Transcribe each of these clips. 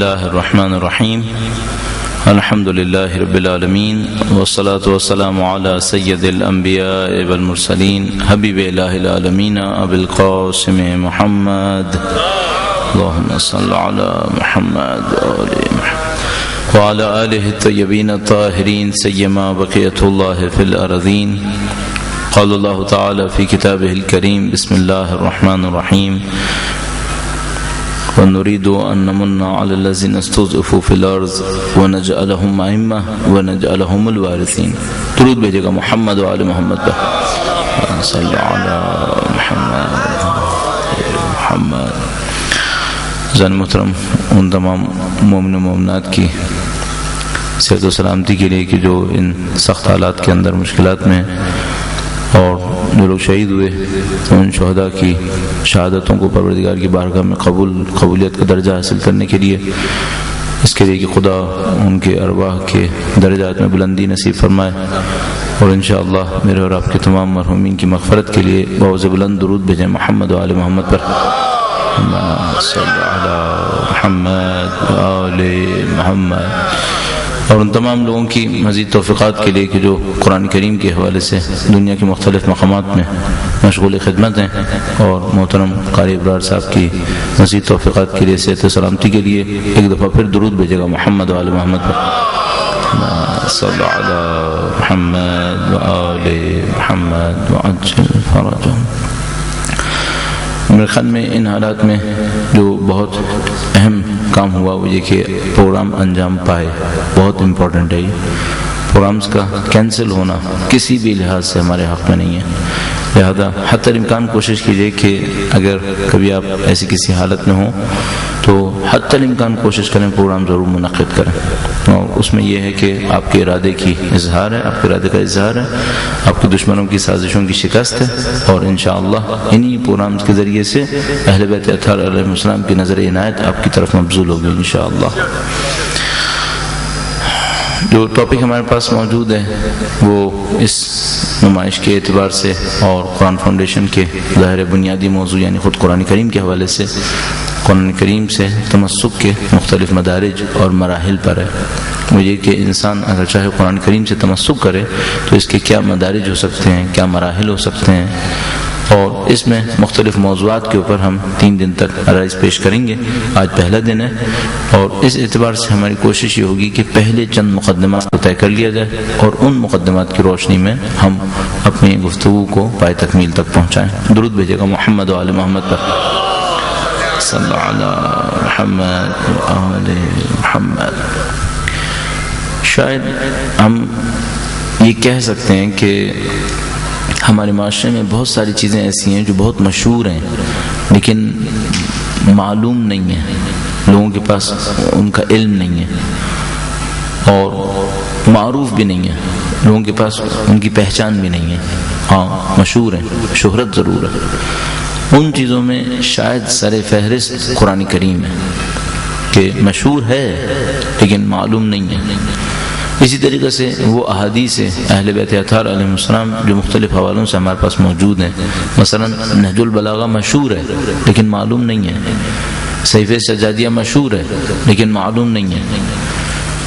الله الرحمن الرحيم الحمد لله رب العالمين والصلاة والسلام على سيد الأنبياء والمرسلين حبيب الله العالمين أبي القاسم محمد اللهم صل على محمد وعلى آله الطيبين الطاهرين سيما بقية الله في الأرضين. قال الله تعالى في كتابه الكريم بسم الله الرحمن الرحيم ونريد أن نمن على الذين استضعفوا في الأرض ونجعلهم أئمة ونجعلهم الوارثين. درود بھیجے گا محمد و آل محمد پر صلی علی محمد. زن محترم ان تمام مومن و مومنات کی صحت و سلامتی کے لیے کہ جو ان سخت حالات کے اندر مشکلات میں اور جو لوگ شہید ہوئے ان شہداء کی شہادتوں کو پروردگار کی بارگاہ میں قبولیت کا درجہ حاصل کرنے کے لیے اس کے لیے کہ خدا ان کے ارواح کے درجات میں بلندی نصیب فرمائے اور انشاءاللہ میرے اور آپ کے تمام مرحومین کی مغفرت کے لیے بہت بلند درود بھیجیں محمد و آل محمد پر صلی علی محمد و آل محمد. اور ان تمام لوگوں کی مزید توفیقات کے لیے کہ جو قرآن کریم کے حوالے سے دنیا کے مختلف مقامات میں مشغول خدمت ہیں اور محترم قاری ابرار صاحب کی مزید توفیقات کے لیے صحت و سلامتی کے لیے ایک دفعہ پھر درود بھیجے گا محمد و آل محمد پر صلی علی محمد و آل محمد وعجل فرجهم. میرے خیال میں ان حالات میں جو بہت اہم کام ہوا وہ یہ کہ پروگرام انجام پائے. بہت امپورٹنٹ ہے یہ پروگرامز کا کینسل ہونا کسی بھی لحاظ سے ہمارے حق میں نہیں ہے. لہذا حتی الامکان کوشش کیجیے کہ اگر کبھی آپ ایسی کسی حالت میں ہوں تو حتی الامکان کوشش کریں پروگرام ضرور منعقد کریں. اور اس میں یہ ہے کہ آپ کے ارادے کی اظہار ہے، آپ کے ارادے کا اظہار ہے، آپ کے دشمنوں کی سازشوں کی شکست ہے اور انشاءاللہ انہی پروگرامز کے ذریعے سے اہل بیت اطہار علیہ السلام کی نظر عنایت آپ کی طرف مبذول ہوگی انشاءاللہ. جو ٹاپک ہمارے پاس موجود ہے وہ اس نمائش کے اعتبار سے اور قرآن فاؤنڈیشن کے ظاہر بنیادی موضوع یعنی خود قرآن کریم کے حوالے سے قرآن کریم سے تمسک کے مختلف مدارج اور مراحل پر ہے. وہ یہ کہ انسان اگر چاہے قرآن کریم سے تمسک کرے تو اس کے کیا مدارج ہو سکتے ہیں، کیا مراحل ہو سکتے ہیں، اور اس میں مختلف موضوعات کے اوپر ہم 3 دن تک عرائض پیش کریں گے. آج پہلا دن ہے اور اس اعتبار سے ہماری کوشش یہ ہوگی کہ پہلے چند مقدمات کو طے کر لیا جائے اور ان مقدمات کی روشنی میں ہم اپنی گفتگو کو پائے تکمیل تک پہنچائیں. درود بھیجے گا محمد و آل محمد پر صلی علی محمد و آل محمد. شاید ہم یہ کہہ سکتے ہیں کہ ہمارے معاشرے میں بہت ساری چیزیں ایسی ہیں جو بہت مشہور ہیں لیکن معلوم نہیں ہیں، لوگوں کے پاس ان کا علم نہیں ہے اور معروف بھی نہیں ہے، لوگوں کے پاس ان کی پہچان بھی نہیں ہے. ہاں مشہور ہیں، شہرت ضرور ہے. ان چیزوں میں شاید سر فہرست قرآن کریم ہے کہ مشہور ہے لیکن معلوم نہیں ہے. اسی طریقے سے وہ احادیث اہل بیت اطہار علیہ السلام جو مختلف حوالوں سے ہمارے پاس موجود ہیں. مثلا نہج البلاغہ مشہور ہے لیکن معلوم نہیں ہے، صحیفہ سجادیہ مشہور ہے لیکن معلوم نہیں ہے.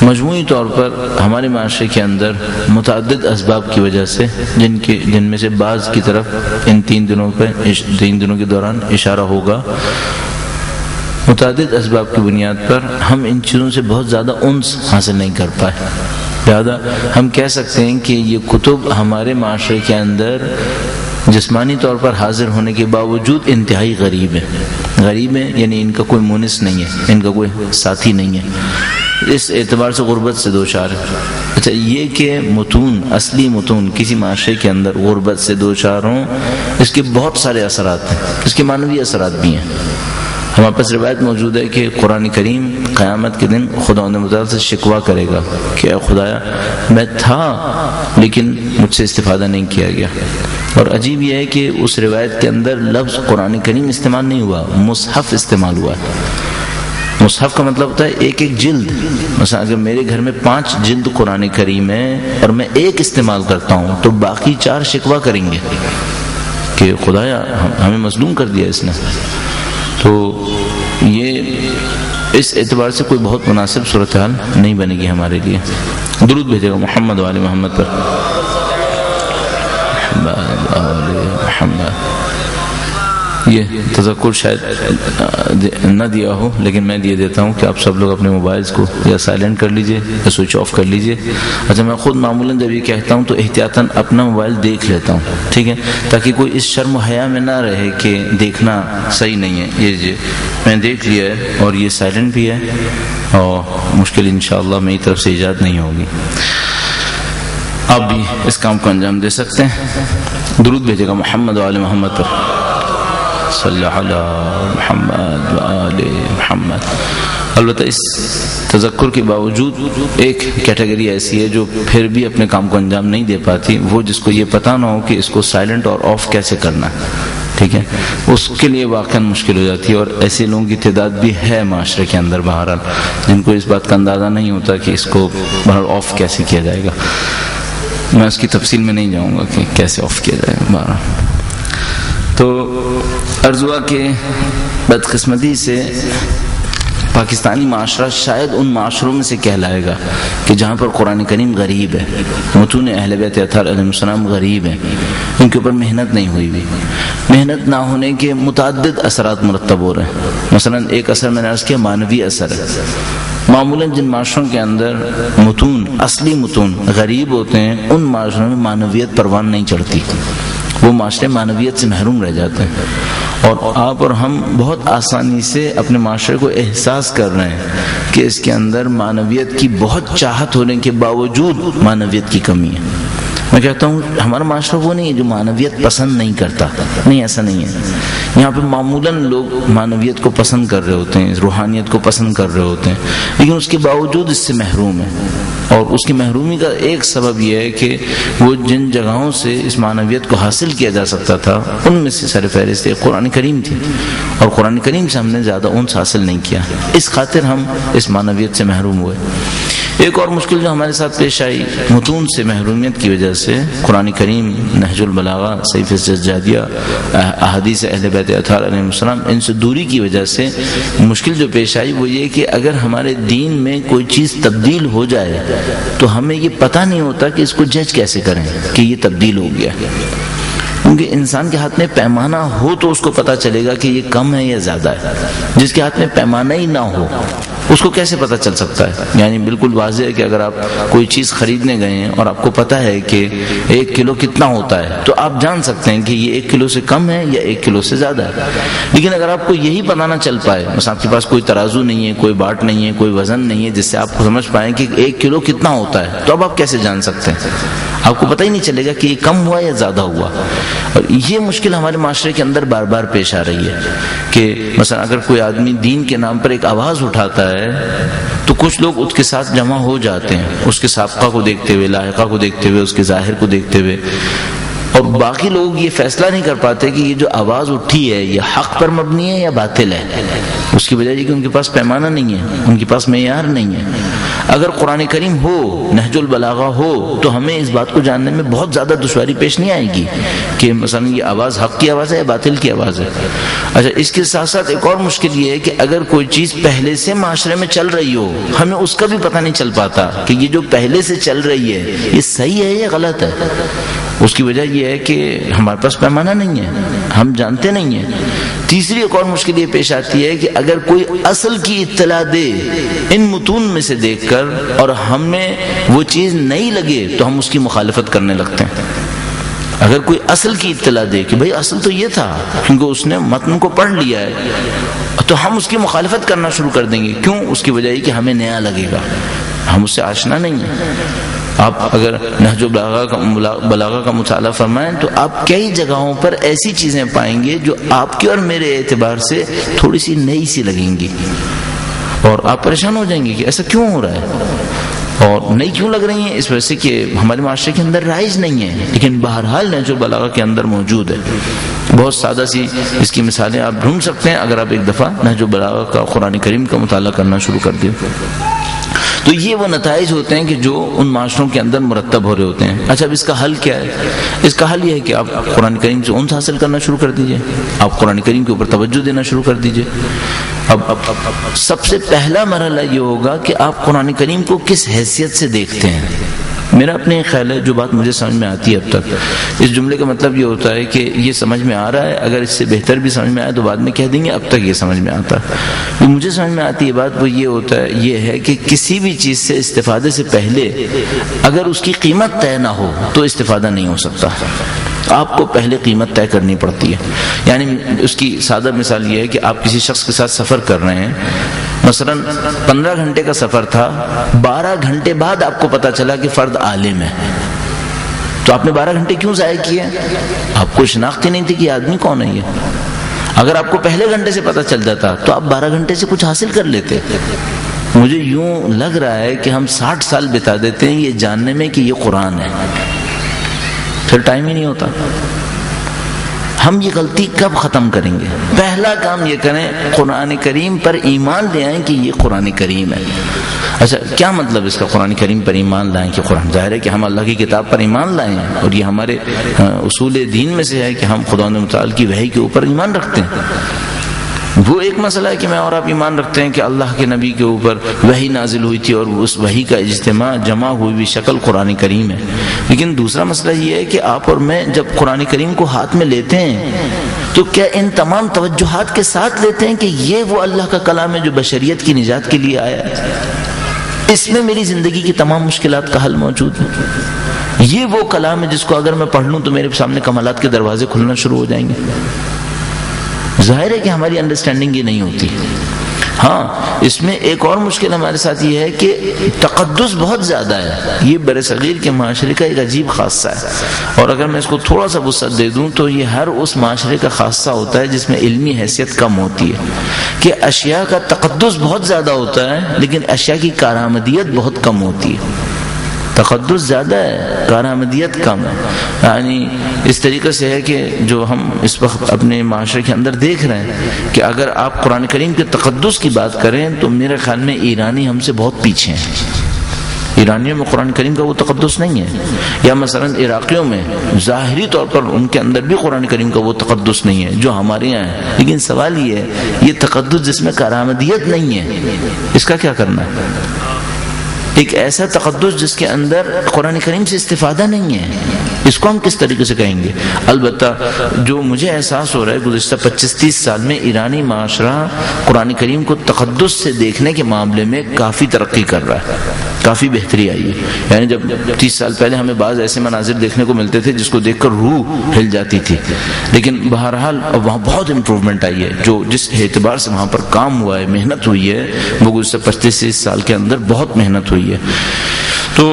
مجموعی طور پر ہمارے معاشرے کے اندر متعدد اسباب کی وجہ سے جن میں سے بعض کی طرف ان 3 دنوں کے دوران اشارہ ہوگا، متعدد اسباب کی بنیاد پر ہم ان چیزوں سے بہت زیادہ انس حاصل نہیں کر پائے. لہذا ہم کہہ سکتے ہیں کہ یہ کتب ہمارے معاشرے کے اندر جسمانی طور پر حاضر ہونے کے باوجود انتہائی غریب ہیں یعنی ان کا کوئی مونس نہیں ہے، ان کا کوئی ساتھی نہیں ہے. اس اعتبار سے غربت سے دوچار ہے. اچھا یہ کہ اصلی متون کسی معاشرے کے اندر غربت سے دوچار ہوں، اس کے بہت سارے اثرات ہیں، اس کے معنوی اثرات بھی ہیں. ہمارے پاس روایت موجود ہے کہ قرآن کریم قیامت کے دن خدا متعال سے شکوہ کرے گا کہ اے خدایا میں تھا لیکن مجھ سے استفادہ نہیں کیا گیا. اور عجیب یہ ہے کہ اس روایت کے اندر لفظ قرآن کریم استعمال نہیں ہوا، مصحف استعمال ہوا ہے. مصحف کا مطلب ہوتا ہے ایک جلد. مثلا اگر میرے گھر میں 5 جلد قرآن کریم ہے اور میں ایک استعمال کرتا ہوں تو باقی 4 شکوہ کریں گے کہ خدایا ہمیں مظلوم کر دیا اس نے. تو یہ اس اعتبار سے کوئی بہت مناسب صورتحال نہیں بنے گی ہمارے لیے. درود بھیجے گا محمد وآل محمد پر. محمد یہ تذکر شاید نہ دیا ہو لیکن میں دے دیتا ہوں کہ آپ سب لوگ اپنے موبائلز کو یا سائلنٹ کر لیجئے یا سوئچ آف کر لیجئے. اچھا میں خود معمولاً جب یہ کہتا ہوں تو احتیاطاً اپنا موبائل دیکھ لیتا ہوں, ٹھیک ہے, تاکہ کوئی اس شرم و حیا میں نہ رہے کہ دیکھنا صحیح نہیں ہے. یہ میں دیکھ لیا ہے اور یہ سائلنٹ بھی ہے اور مشکل انشاءاللہ میری طرف سے ایجاد نہیں ہوگی. آپ بھی اس کام کو انجام دے سکتے ہیں. درود بھیجے گا محمد وآل محمد پر. صلی علی محمد وآل محمد. البتہ اس تذکر کے باوجود ایک کیٹیگری ایسی ہے جو پھر بھی اپنے کام کو انجام نہیں دے پاتی, وہ جس کو یہ پتہ نہ ہو کہ اس کو سائلنٹ اور آف کیسے کرنا ہے, ٹھیک ہے, اس کے لیے واقعا مشکل ہو جاتی ہے. اور ایسے لوگوں کی تعداد بھی ہے معاشرے کے اندر بہرحال, جن کو اس بات کا اندازہ نہیں ہوتا کہ اس کو بہرحال آف کیسے کیا جائے گا. میں اس کی تفصیل میں نہیں جاؤں گا کہ کیسے آف کیا جائے گا بہرحال. تو عرض ہوا کہ بدقسمتی سے پاکستانی معاشرہ شاید ان معاشروں میں سے کہلائے گا کہ جہاں پر قرآن کریم غریب ہے, متون اہل بیت اطہار علیہ السلام غریب ہیں, ان کے اوپر محنت نہیں ہوئی بھی. محنت نہ ہونے کے متعدد اثرات مرتب ہو رہے ہیں. مثلا ایک اثر میں نے عرض کیا معنوی اثر ہے. معمولاً جن معاشروں کے اندر متون, اصلی متون غریب ہوتے ہیں, ان معاشروں میں معنویت پروان نہیں چڑھتی. وہ معاشرے معنویت سے محروم رہ جاتے ہیں. اور آپ اور ہم بہت آسانی سے اپنے معاشرے کو احساس کر رہے ہیں کہ اس کے اندر معنویت کی بہت چاہت ہونے کے باوجود معنویت کی کمی ہے. میں کہتا ہوں ہمارا معاشرہ وہ نہیں ہے جو معنویت پسند نہیں کرتا, نہیں, ایسا نہیں ہے. یہاں پہ معمولاً لوگ معنویت کو پسند کر رہے ہوتے ہیں, روحانیت کو پسند کر رہے ہوتے ہیں, لیکن اس کے باوجود اس سے محروم ہیں. اور اس کی محرومی کا ایک سبب یہ ہے کہ وہ جن جگہوں سے اس معنویت کو حاصل کیا جا سکتا تھا ان میں سے سر فہرست قرآن کریم تھی, اور قرآن کریم سے ہم نے زیادہ انس حاصل نہیں کیا, اس خاطر ہم اس معنویت سے محروم ہوئے. ایک اور مشکل جو ہمارے ساتھ پیش آئی متون سے محرومیت کی وجہ سے, قرآن کریم, نہج البلاغہ, سیف السجادیہ, احادیث اہل بیت اطہار علیہ السلام, ان سے دوری کی وجہ سے مشکل جو پیش آئی وہ یہ کہ اگر ہمارے دین میں کوئی چیز تبدیل ہو جائے تو ہمیں یہ پتہ نہیں ہوتا کہ اس کو جج کیسے کریں کہ یہ تبدیل ہو گیا. کیونکہ انسان کے ہاتھ میں پیمانہ ہو تو اس کو پتہ چلے گا کہ یہ کم ہے یا زیادہ ہے. جس کے ہاتھ میں پیمانہ ہی نہ ہو اس کو کیسے پتہ چل سکتا ہے؟ یعنی بالکل واضح ہے کہ اگر آپ کوئی چیز خریدنے گئے ہیں اور آپ کو پتہ ہے کہ 1 کلو کتنا ہوتا ہے تو آپ جان سکتے ہیں کہ یہ 1 کلو سے کم ہے یا 1 کلو سے زیادہ ہے. لیکن اگر آپ کو یہی پتہ نہ چل پائے, مثلا آپ کے پاس کوئی ترازو نہیں ہے, کوئی باٹ نہیں ہے, کوئی وزن نہیں ہے جس سے آپ کو سمجھ پائیں کہ 1 کلو کتنا ہوتا ہے, تو اب آپ کیسے جان سکتے ہیں؟ آپ کو پتہ ہی نہیں چلے گا کہ یہ کم ہوا یا زیادہ ہوا. اور یہ مشکل ہمارے معاشرے کے اندر بار بار پیش آ رہی ہے کہ مثلا اگر کوئی آدمی دین کے نام پر ایک آواز اٹھاتا ہے تو کچھ لوگ اس کے ساتھ جمع ہو جاتے ہیں, اس کے سابقہ کو دیکھتے ہوئے, لاحقہ کو دیکھتے ہوئے, اس کے ظاہر کو دیکھتے ہوئے, اور باقی لوگ یہ فیصلہ نہیں کر پاتے کہ یہ جو آواز اٹھی ہے یہ حق پر مبنی ہے یا باطل ہے. اس کی وجہ یہ کہ ان کے پاس پیمانہ نہیں ہے, ان کے پاس معیار نہیں ہے. اگر قرآن کریم ہو, نہج البلاغہ ہو, تو ہمیں اس بات کو جاننے میں بہت زیادہ دشواری پیش نہیں آئے گی کہ مثلا یہ آواز حق کی آواز ہے یا باطل کی آواز ہے. اچھا, اس کے ساتھ ساتھ ایک اور مشکل یہ ہے کہ اگر کوئی چیز پہلے سے معاشرے میں چل رہی ہو, ہمیں اس کا بھی پتہ نہیں چل پاتا کہ یہ جو پہلے سے چل رہی ہے یہ صحیح ہے یا غلط ہے. اس کی وجہ یہ ہے کہ ہمارے پاس پیمانہ نہیں ہے, ہم جانتے نہیں ہیں. تیسری ایک اور مشکل یہ پیش آتی ہے کہ اگر کوئی اصل کی اطلاع دے ان متون میں سے دیکھ کر اور ہمیں وہ چیز نہیں لگے تو ہم اس کی مخالفت کرنے لگتے ہیں. اگر کوئی اصل کی اطلاع دے کہ بھئی اصل تو یہ تھا کیونکہ اس نے متن کو پڑھ لیا ہے, تو ہم اس کی مخالفت کرنا شروع کر دیں گے. کیوں؟ اس کی وجہ یہ کہ ہمیں نیا لگے گا, ہم اس سے آشنا نہیں ہیں. آپ اگر نہج بلاغہ کا مطالعہ فرمائیں تو آپ کئی جگہوں پر ایسی چیزیں پائیں گے جو آپ کے اور میرے اعتبار سے تھوڑی سی نئی سی لگیں گی, اور آپ پریشان ہو جائیں گے کہ ایسا کیوں ہو رہا ہے اور نئی کیوں لگ رہی ہیں. اس وجہ سے کہ ہمارے معاشرے کے اندر رائج نہیں ہے, لیکن بہرحال نہج البلاغہ کے اندر موجود ہے. بہت سادہ سی اس کی مثالیں آپ ڈھونڈ سکتے ہیں اگر آپ ایک دفعہ نہج البلاغہ کا قرآن کریم کا مطالعہ کرنا شروع کر دیں. تو تو یہ وہ نتائج ہوتے ہیں کہ جو ان معاشروں کے اندر مرتب ہو رہے ہوتے ہیں. اچھا اب اس کا حل کیا ہے؟ اس کا حل یہ ہے کہ آپ قرآن کریم سے انس حاصل کرنا شروع کر دیجئے, آپ قرآن کریم کے اوپر توجہ دینا شروع کر دیجئے. اب سب سے پہلا مرحلہ یہ ہوگا کہ آپ قرآن کریم کو کس حیثیت سے دیکھتے ہیں. میرا اپنے خیال ہے, جو بات مجھے سمجھ میں آتی ہے اب تک, اس جملے کا مطلب یہ ہوتا ہے کہ یہ سمجھ میں آ رہا ہے, اگر اس سے بہتر بھی سمجھ میں آئے تو بعد میں کہہ دیں گے, اب تک یہ سمجھ میں آتا ہے. جو مجھے سمجھ میں آتی ہے بات وہ یہ ہوتا ہے, یہ ہے کہ کسی بھی چیز سے استفادے سے پہلے اگر اس کی قیمت طے نہ ہو تو استفادہ نہیں ہو سکتا. آپ کو پہلے قیمت طے کرنی پڑتی ہے. یعنی اس کی سادہ مثال یہ ہے کہ آپ کسی شخص کے ساتھ سفر کر رہے ہیں, مثلا 15 گھنٹے کا سفر تھا, 12 گھنٹے بعد آپ کو پتا چلا کہ فرد عالم ہے, تو آپ نے 12 گھنٹے کیوں ضائع کیے؟ آپ کو شناخت ہی نہیں تھی کہ آدمی کون ہے یہ. اگر آپ کو پہلے گھنٹے سے پتا چل جاتا تو آپ 12 گھنٹے سے کچھ حاصل کر لیتے. مجھے یوں لگ رہا ہے کہ ہم 60 سال بتا دیتے ہیں یہ جاننے میں کہ یہ قرآن ہے, پھر ٹائم ہی نہیں ہوتا. ہم یہ غلطی کب ختم کریں گے؟ پہلا کام یہ کریں, قرآن کریم پر ایمان لے آئیں کہ یہ قرآن کریم ہے. اچھا کیا مطلب اس کا قرآن کریم پر ایمان لائیں کہ قرآن؟ ظاہر ہے کہ ہم اللہ کی کتاب پر ایمان لائیں, اور یہ ہمارے اصول دین میں سے ہے کہ ہم خدا متعال کی وحی کے اوپر ایمان رکھتے ہیں. وہ ایک مسئلہ ہے کہ میں اور آپ ایمان رکھتے ہیں کہ اللہ کے نبی کے اوپر وحی نازل ہوئی تھی اور اس وحی کا اجتماع جمع ہوئی شکل قرآن کریم ہے. لیکن دوسرا مسئلہ یہ ہے کہ آپ اور میں جب قرآن کریم کو ہاتھ میں لیتے ہیں تو کیا ان تمام توجہات کے ساتھ لیتے ہیں کہ یہ وہ اللہ کا کلام ہے جو بشریت کی نجات کے لیے آیا ہے, اس میں میری زندگی کی تمام مشکلات کا حل موجود ہے, یہ وہ کلام ہے جس کو اگر میں پڑھ لوں تو میرے سامنے کمالات کے دروازے کھلنا شروع ہو جائیں گے. ظاہر ہے کہ ہماری انڈرسٹینڈنگ یہ نہیں ہوتی. ہاں اس میں ایک اور مشکل ہمارے ساتھ یہ ہے کہ تقدس بہت زیادہ ہے. یہ برصغیر کے معاشرے کا ایک عجیب خاصہ ہے, اور اگر میں اس کو تھوڑا سا وسعت دے دوں تو یہ ہر اس معاشرے کا خاصہ ہوتا ہے جس میں علمی حیثیت کم ہوتی ہے, کہ اشیاء کا تقدس بہت زیادہ ہوتا ہے لیکن اشیاء کی کارآمدیت بہت کم ہوتی ہے. تقدس زیادہ ہے, کارآمدیت کم ہے. یعنی اس طریقے سے ہے کہ جو ہم اس وقت اپنے معاشرے کے اندر دیکھ رہے ہیں کہ اگر آپ قرآن کریم کے تقدس کی بات کریں تو میرے خیال میں ایرانی ہم سے بہت پیچھے ہیں. ایرانیوں میں قرآن کریم کا وہ تقدس نہیں ہے, یا مثلا عراقیوں میں ظاہری طور پر ان کے اندر بھی قرآن کریم کا وہ تقدس نہیں ہے جو ہمارے یہاں ہے. لیکن سوال یہ ہے, یہ تقدس جس میں کارآمدیت نہیں ہے, اس کا کیا کرنا ہے؟ ایک ایسا تقدس جس کے اندر قرآن کریم سے استفادہ نہیں ہے, اس کو ہم کس طریقے سے کہیں گے؟ البتہ جو مجھے احساس ہو رہا ہے گزشتہ 25-30 سال میں ایرانی معاشرہ قرآن کریم کو تقدس سے دیکھنے کے معاملے میں کافی ترقی کر رہا ہے, کافی بہتری آئی ہے. یعنی جب 30 سال پہلے ہمیں بعض ایسے مناظر دیکھنے کو ملتے تھے جس کو دیکھ کر روح ہل جاتی تھی, لیکن بہرحال وہاں بہت امپروومنٹ آئی ہے. جو جس اعتبار سے وہاں پر کام ہوا ہے, محنت ہوئی ہے, وہ گزشتہ 25-30 سال کے اندر بہت محنت ہوئی ہے. تو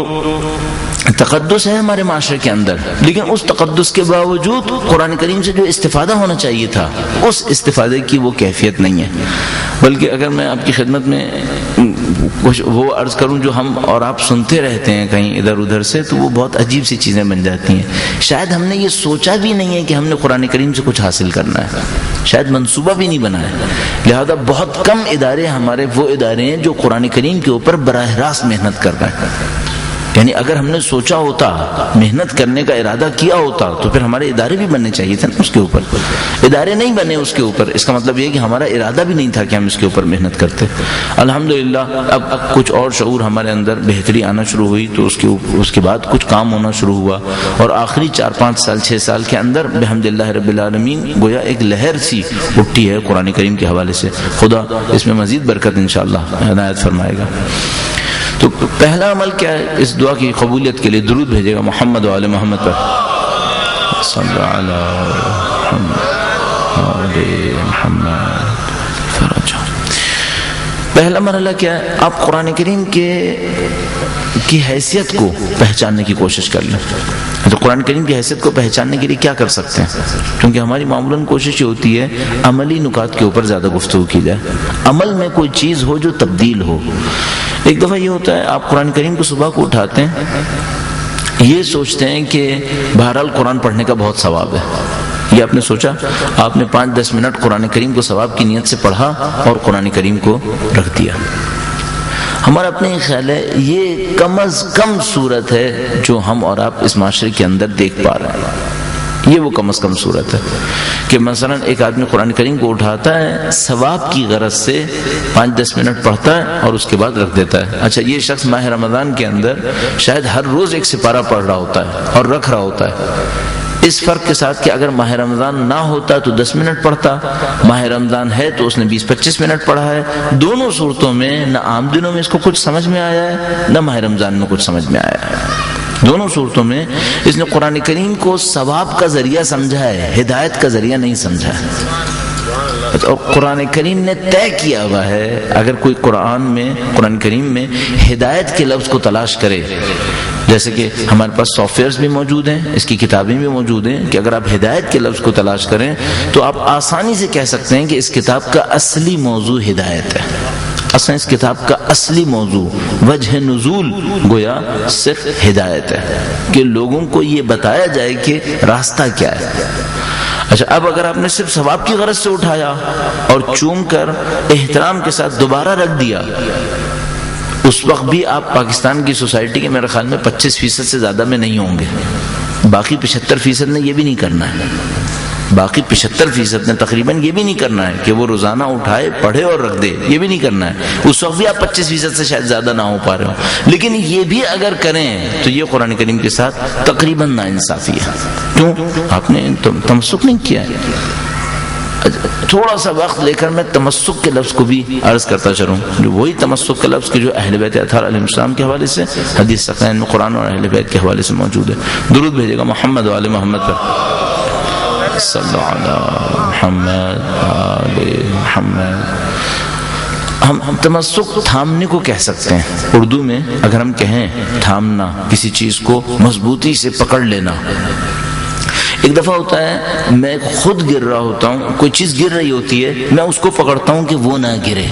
تقدس ہے ہمارے معاشرے کے اندر, لیکن اس تقدس کے باوجود قرآن کریم سے جو استفادہ ہونا چاہیے تھا اس استفادے کی وہ کیفیت نہیں ہے. بلکہ اگر میں آپ کی خدمت میں کچھ وہ عرض کروں جو ہم اور آپ سنتے رہتے ہیں کہیں ادھر ادھر سے, تو وہ بہت عجیب سی چیزیں بن جاتی ہیں. شاید ہم نے یہ سوچا بھی نہیں ہے کہ ہم نے قرآن کریم سے کچھ حاصل کرنا ہے, شاید منصوبہ بھی نہیں بنا ہے. لہذا بہت کم ادارے ہمارے وہ ادارے ہیں جو قرآن کریم کے اوپر براہ راست محنت کر رہے ہیں. یعنی اگر ہم نے سوچا ہوتا, محنت کرنے کا ارادہ کیا ہوتا, تو پھر ہمارے ادارے بھی بننے چاہیے تھے نا اس کے اوپر. ادارے نہیں بنے اس کے اوپر, اس کا مطلب یہ کہ ہمارا ارادہ بھی نہیں تھا کہ ہم اس کے اوپر محنت کرتے. الحمدللہ اب کچھ اور شعور ہمارے اندر بہتری آنا شروع ہوئی, تو اس کے بعد کچھ کام ہونا شروع ہوا, اور آخری 4-5 سال 6 سال کے اندر بحمدللہ رب العالمین گویا ایک لہر سی اٹھی ہے قرآن کریم کے حوالے سے. خدا اس میں مزید برکت انشاءاللہ عنایت فرمائے گا. تو پہلا عمل کیا ہے اس دعا کی قبولیت کے لیے؟ درود بھیجے گا محمد و آل محمد پر. صلی اللہ علیہ محمد. پہلا مرحلہ کیا ہے؟ آپ قرآن کریم کی حیثیت کو پہچاننے کی کوشش کر لیں. تو قرآن کریم کی حیثیت کو پہچاننے کے لیے کیا کر سکتے ہیں؟ کیونکہ ہماری معمولاً کوشش یہ ہوتی ہے عملی نکات کے اوپر زیادہ گفتگو کی جائے, عمل میں کوئی چیز ہو جو تبدیل ہو. ایک دفعہ یہ ہوتا ہے آپ قرآن کریم کو صبح کو اٹھاتے ہیں, یہ سوچتے ہیں کہ بہرحال قرآن پڑھنے کا بہت ثواب ہے. یہ آپ نے سوچا, آپ نے 5-10 منٹ قرآن کریم کو ثواب کی نیت سے پڑھا اور قرآن کریم کو رکھ دیا. ہمارا اپنے خیال ہے یہ کم از کم صورت ہے جو ہم اور آپ اس معاشرے کے اندر دیکھ پا رہے ہیں. یہ وہ کم از کم صورت ہے کہ مثلا ایک آدمی قرآن کریم کو اٹھاتا ہے ثواب کی غرض سے 5-10 منٹ پڑھتا ہے اور اس کے بعد رکھ دیتا ہے. اچھا یہ شخص ماہ رمضان کے اندر شاید ہر روز ایک سپارہ پڑھ رہا ہوتا ہے اور رکھ رہا ہوتا ہے، اس فرق کے ساتھ کہ اگر ماہ رمضان نہ ہوتا تو 10 منٹ پڑھتا، ماہ رمضان ہے تو اس نے 20-25 منٹ پڑھا ہے. دونوں صورتوں میں نہ عام دنوں میں اس کو کچھ سمجھ میں آیا ہے نہ ماہ رمضان میں کچھ سمجھ میں آیا ہے. دونوں صورتوں میں اس نے قرآن کریم کو ثواب کا ذریعہ سمجھا ہے، ہدایت کا ذریعہ نہیں سمجھا ہے. اور قرآن کریم نے طے کیا ہوا ہے اگر کوئی قرآن کریم میں ہدایت کے لفظ کو تلاش کرے، جیسے کہ ہمارے پاس سافٹ ویئرز بھی موجود ہیں، اس کی کتابیں بھی موجود ہیں کہ اگر آپ ہدایت کے لفظ کو تلاش کریں تو آپ آسانی سے کہہ سکتے ہیں کہ اس کتاب کا اصلی موضوع ہدایت ہے. اصلا اس کتاب کا اصلی موضوع وجہ نزول گویا صرف ہدایت ہے کہ لوگوں کو یہ بتایا جائے کہ راستہ کیا ہے. اچھا اب اگر آپ نے صرف ثواب کی غرض سے اٹھایا اور چوم کر احترام کے ساتھ دوبارہ رکھ دیا، اس وقت بھی آپ پاکستان کی سوسائٹی کے میرے خیال میں 25% سے زیادہ میں نہیں ہوں گے. باقی 75% نے یہ بھی نہیں کرنا ہے، باقی 75% نے تقریباً یہ بھی نہیں کرنا ہے کہ وہ روزانہ اٹھائے پڑھے اور رکھ دے، یہ بھی نہیں کرنا ہے. اس وقت بھی آپ 25% سے شاید زیادہ نہ ہو پا رہے ہو، لیکن یہ بھی اگر کریں تو یہ قرآن کریم کے ساتھ تقریباً ناانصافی ہے. کیوں؟ آپ نے تمسک نہیں کیا ہے. تھوڑا سا وقت لے کر میں تمسک کے لفظ کو بھی عرض کرتا چلوں، جو وہی تمسک کے لفظ کہ جو اہل بیت اطہار علیہ السلام کے حوالے سے حدیث ثقلین میں قرآن اور اہل بیت کے حوالے سے موجود ہے. درود بھیجے گا محمد و آل محمد پر. صلی اللہ علیہ محمد آل محمد. ہم تمسک تھامنے کو کہہ سکتے ہیں. اردو میں اگر ہم کہیں تھامنا، کسی چیز کو مضبوطی سے پکڑ لینا. ایک دفعہ ہوتا ہے میں خود گر رہا ہوتا ہوں، کوئی چیز گر رہی ہوتی ہے، میں اس کو پکڑتا ہوں کہ وہ نہ گرے.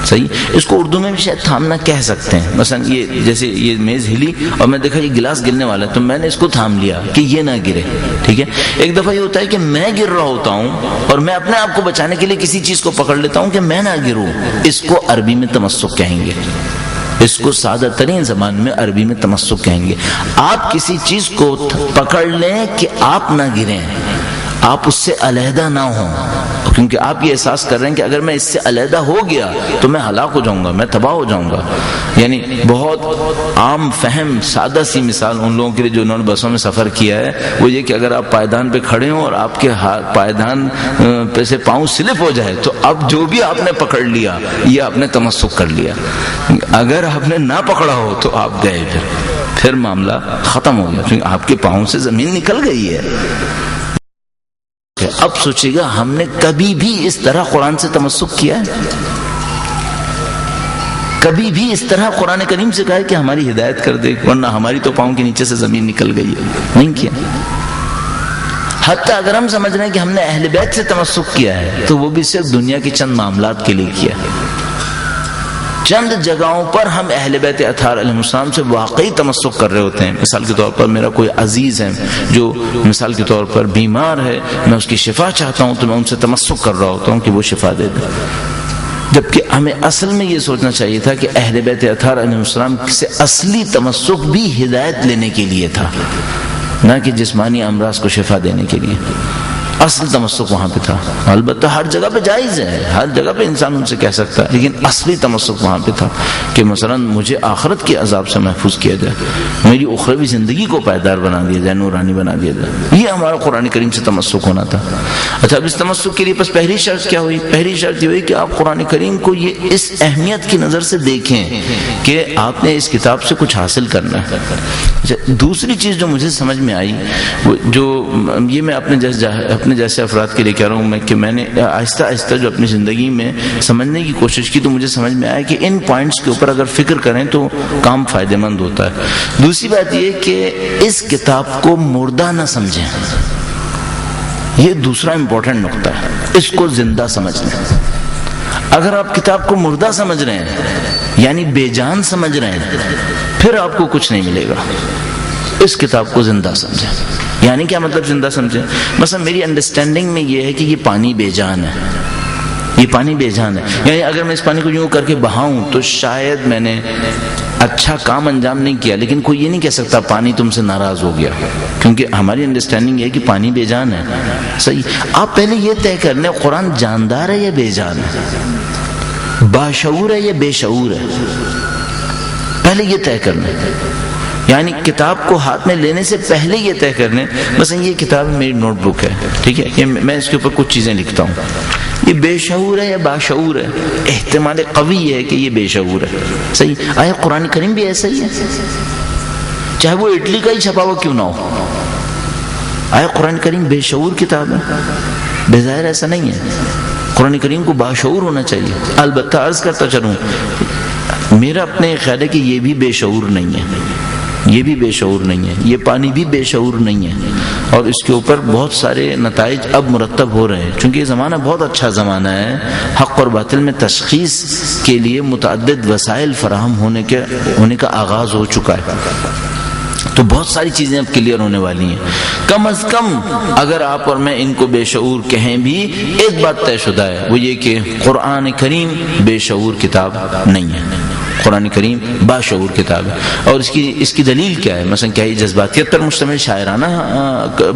صحیح، اس کو اردو میں بھی شاید تھامنا کہہ سکتے ہیں. مثلا یہ جیسے یہ میز ہلی اور میں دیکھا یہ گلاس گرنے والا ہے تو میں نے اس کو تھام لیا کہ یہ نہ گرے. ٹھیک ہے. ایک دفعہ یہ ہوتا ہے کہ میں گر رہا ہوتا ہوں اور میں اپنے آپ کو بچانے کے لیے کسی چیز کو پکڑ لیتا ہوں کہ میں نہ گروں. اس کو عربی میں تمسک کہیں گے، اس کو سادہ ترین زبان میں عربی میں تمسک کہیں گے. آپ کسی چیز کو پکڑ لیں کہ آپ نہ گریں، آپ اس سے علیحدہ نہ ہوں، کیونکہ آپ یہ احساس کر رہے ہیں کہ اگر میں اس سے علیحدہ ہو گیا تو میں ہلاک ہو جاؤں گا، میں تباہ ہو جاؤں گا. یعنی بہت عام فہم سادہ سی مثال ان لوگوں کے لیے جو انہوں نے بسوں میں سفر کیا ہے وہ یہ کہ اگر آپ پائیدان پہ کھڑے ہوں اور آپ کے پائیدان پہ سے پاؤں سلپ ہو جائے تو اب جو بھی آپ نے پکڑ لیا یہ آپ نے تمسک کر لیا. اگر آپ نے نہ پکڑا ہو تو آپ گئے، پھر معاملہ ختم ہو گیا کیونکہ آپ کے پاؤں سے زمین نکل گئی ہے. اب سوچے گا ہم نے کبھی بھی اس طرح قرآن سے تمسک کیا ہے؟ کبھی بھی اس طرح قرآن کریم سے کہا ہے کہ ہماری ہدایت کر دے ورنہ ہماری تو پاؤں کے نیچے سے زمین نکل گئی ہے؟ نہیں کیا. حتیٰ اگر ہم سمجھ رہے ہیں کہ ہم نے اہل بیت سے تمسک کیا ہے تو وہ بھی صرف دنیا کے چند معاملات کے لیے کیا ہے. چند جگہوں پر ہم اہل بیت اطہار علیہ السلام سے واقعی تمسک کر رہے ہوتے ہیں. مثال کے طور پر میرا کوئی عزیز ہے جو مثال کے طور پر بیمار ہے، میں اس کی شفا چاہتا ہوں تو میں ان سے تمسک کر رہا ہوتا ہوں کہ وہ شفا دے دیں. جبکہ ہمیں اصل میں یہ سوچنا چاہیے تھا کہ اہل بیت اطہار علیہ السلام سے اصلی تمسک بھی ہدایت لینے کے لیے تھا، نہ کہ جسمانی امراض کو شفا دینے کے لیے. اصل تمسک وہاں پہ تھا. البتہ ہر جگہ پہ جائز ہے، ہر جگہ پہ انسان ان سے کہہ سکتا ہے، لیکن اصلی تمسک وہاں پہ تھا کہ مثلا مجھے آخرت کے عذاب سے محفوظ کیا جائے، میری اخروی زندگی کو پائیدار بنا دیا جائے، نورانی بنا دیا جائے. یہ ہمارا قرآن کریم سے تمسک ہونا تھا. اچھا اب اس تمسک کے لیے بس پہلی شرط کیا ہوئی؟ پہلی شرط یہ ہوئی کہ آپ قرآن کریم کو یہ اس اہمیت کی نظر سے دیکھیں کہ آپ نے اس کتاب سے کچھ حاصل کرنا ہے. اچھا دوسری چیز جو مجھے سمجھ میں آئی، جو یہ میں اپنے جیسے افراد کے لیے کہہ رہا ہوں کہ میں نے آہستہ آہستہ جو اپنی زندگی میں سمجھنے کی کوشش کی تو مجھے سمجھ میں آیا کہ ان پوائنٹس کے اوپر اگر فکر کریں تو کام فائدہ مند ہوتا ہے. دوسری بات یہ کہ اس کتاب کو مردہ نہ سمجھیں، یہ دوسرا امپورٹنٹ نقطہ ہے. اس کو زندہ سمجھ لیں. اگر آپ کتاب کو مردہ سمجھ رہے ہیں یعنی بے جان سمجھ رہے ہیں پھر آپ کو کچھ نہیں ملے گا. اس کتاب کو زندہ سمجھیں. یعنی کیا مطلب زندہ سمجھیں؟ مثلا میری انڈرسٹینڈنگ میں یہ ہے کہ یہ پانی بے جان ہے، یہ پانی بے جان ہے. یعنی اگر میں اس پانی کو یوں کر کے بہاؤں تو شاید میں نے اچھا کام انجام نہیں کیا، لیکن کوئی یہ نہیں کہہ سکتا پانی تم سے ناراض ہو گیا، کیونکہ ہماری انڈرسٹینڈنگ ہے کہ پانی بے جان ہے. صحیح. آپ پہلے یہ طے کر لیں قرآن جاندار ہے یا بے جان ہے، باشعور ہے یا بے شعور ہے، پہلے یہ طے کر لیں. یعنی کتاب کو ہاتھ میں لینے سے پہلے یہ طے کر لیں. مثلا یہ کتاب میری نوٹ بک ہے، ٹھیک ہے، یہ میں اس کے اوپر کچھ چیزیں لکھتا ہوں، یہ بے شعور ہے یا باشعور ہے؟ احتمال قوی ہے کہ یہ بے شعور ہے. صحیح. آیا قرآن کریم بھی ایسا ہی ہے، چاہے وہ اٹلی کا ہی چھپا ہوا کیوں نہ ہو؟ آیا قرآن کریم بے شعور کتاب ہے؟ بظاہر ایسا نہیں ہے. قرآن کریم کو باشعور ہونا چاہیے. البتہ عرض کرتا چلوں، میرا اپنے خیال ہے کہ یہ بھی بے شعور نہیں ہے، یہ بھی بے شعور نہیں ہے، یہ پانی بھی بے شعور نہیں ہے. اور اس کے اوپر بہت سارے نتائج اب مرتب ہو رہے ہیں، چونکہ یہ زمانہ بہت اچھا زمانہ ہے. حق اور باطل میں تشخیص کے لیے متعدد وسائل فراہم ہونے کا آغاز ہو چکا ہے. تو بہت ساری چیزیں اب کلیئر ہونے والی ہیں. کم از کم اگر آپ اور میں ان کو بے شعور کہیں بھی، ایک بات طے شدہ ہے، وہ یہ کہ قرآن کریم بے شعور کتاب نہیں ہے، قرآن کریم باشعور کتاب ہے. اور اس کی دلیل کیا ہے؟ مثلا کیا یہ جذباتیت پر مشتمل شاعرانہ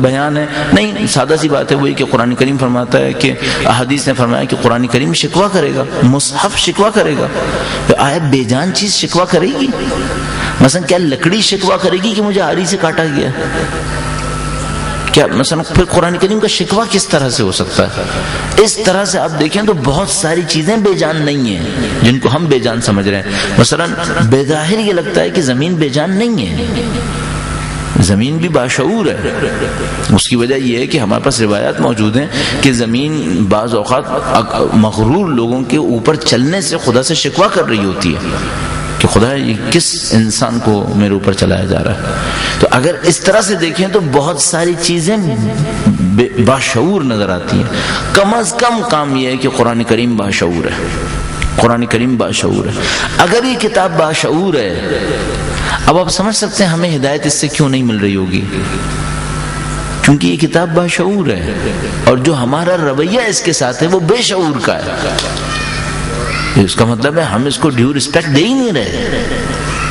بیان ہے؟ نہیں، سادہ سی بات ہے، وہی کہ قرآن کریم فرماتا ہے کہ احادیث نے فرمایا کہ قرآن کریم شکوہ کرے گا، مصحف شکوہ کرے گا. آیا بے جان چیز شکوہ کرے گی؟ مثلا کیا لکڑی شکوہ کرے گی کہ مجھے آری سے کاٹا گیا؟ کیا مثلا پھر قرآن کریم کا شکوہ کس طرح سے ہو سکتا ہے؟ اس طرح سے آپ دیکھیں تو بہت ساری چیزیں بے جان نہیں ہیں جن کو ہم بے جان سمجھ رہے ہیں. مثلا بظاہر یہ لگتا ہے کہ زمین بے جان نہیں ہے، زمین بھی باشعور ہے. اس کی وجہ یہ ہے کہ ہمارے پاس روایات موجود ہیں کہ زمین بعض اوقات مغرور لوگوں کے اوپر چلنے سے خدا سے شکوہ کر رہی ہوتی ہے کہ خدا یہ کس انسان کو میرے اوپر چلایا جا رہا ہے. تو اگر اس طرح سے دیکھیں تو بہت ساری چیزیں باشعور نظر آتی ہیں. کم از کم کام یہ ہے کہ قرآن کریم باشعور ہے، قرآن کریم باشعور ہے. اگر یہ کتاب باشعور ہے، اب آپ سمجھ سکتے ہیں ہمیں ہدایت اس سے کیوں نہیں مل رہی ہوگی، کیونکہ یہ کتاب باشعور ہے اور جو ہمارا رویہ اس کے ساتھ ہے وہ بے شعور کا ہے. اس کا مطلب ہے ہم اس کو ڈیو رسپیکٹ دے ہی نہیں رہے.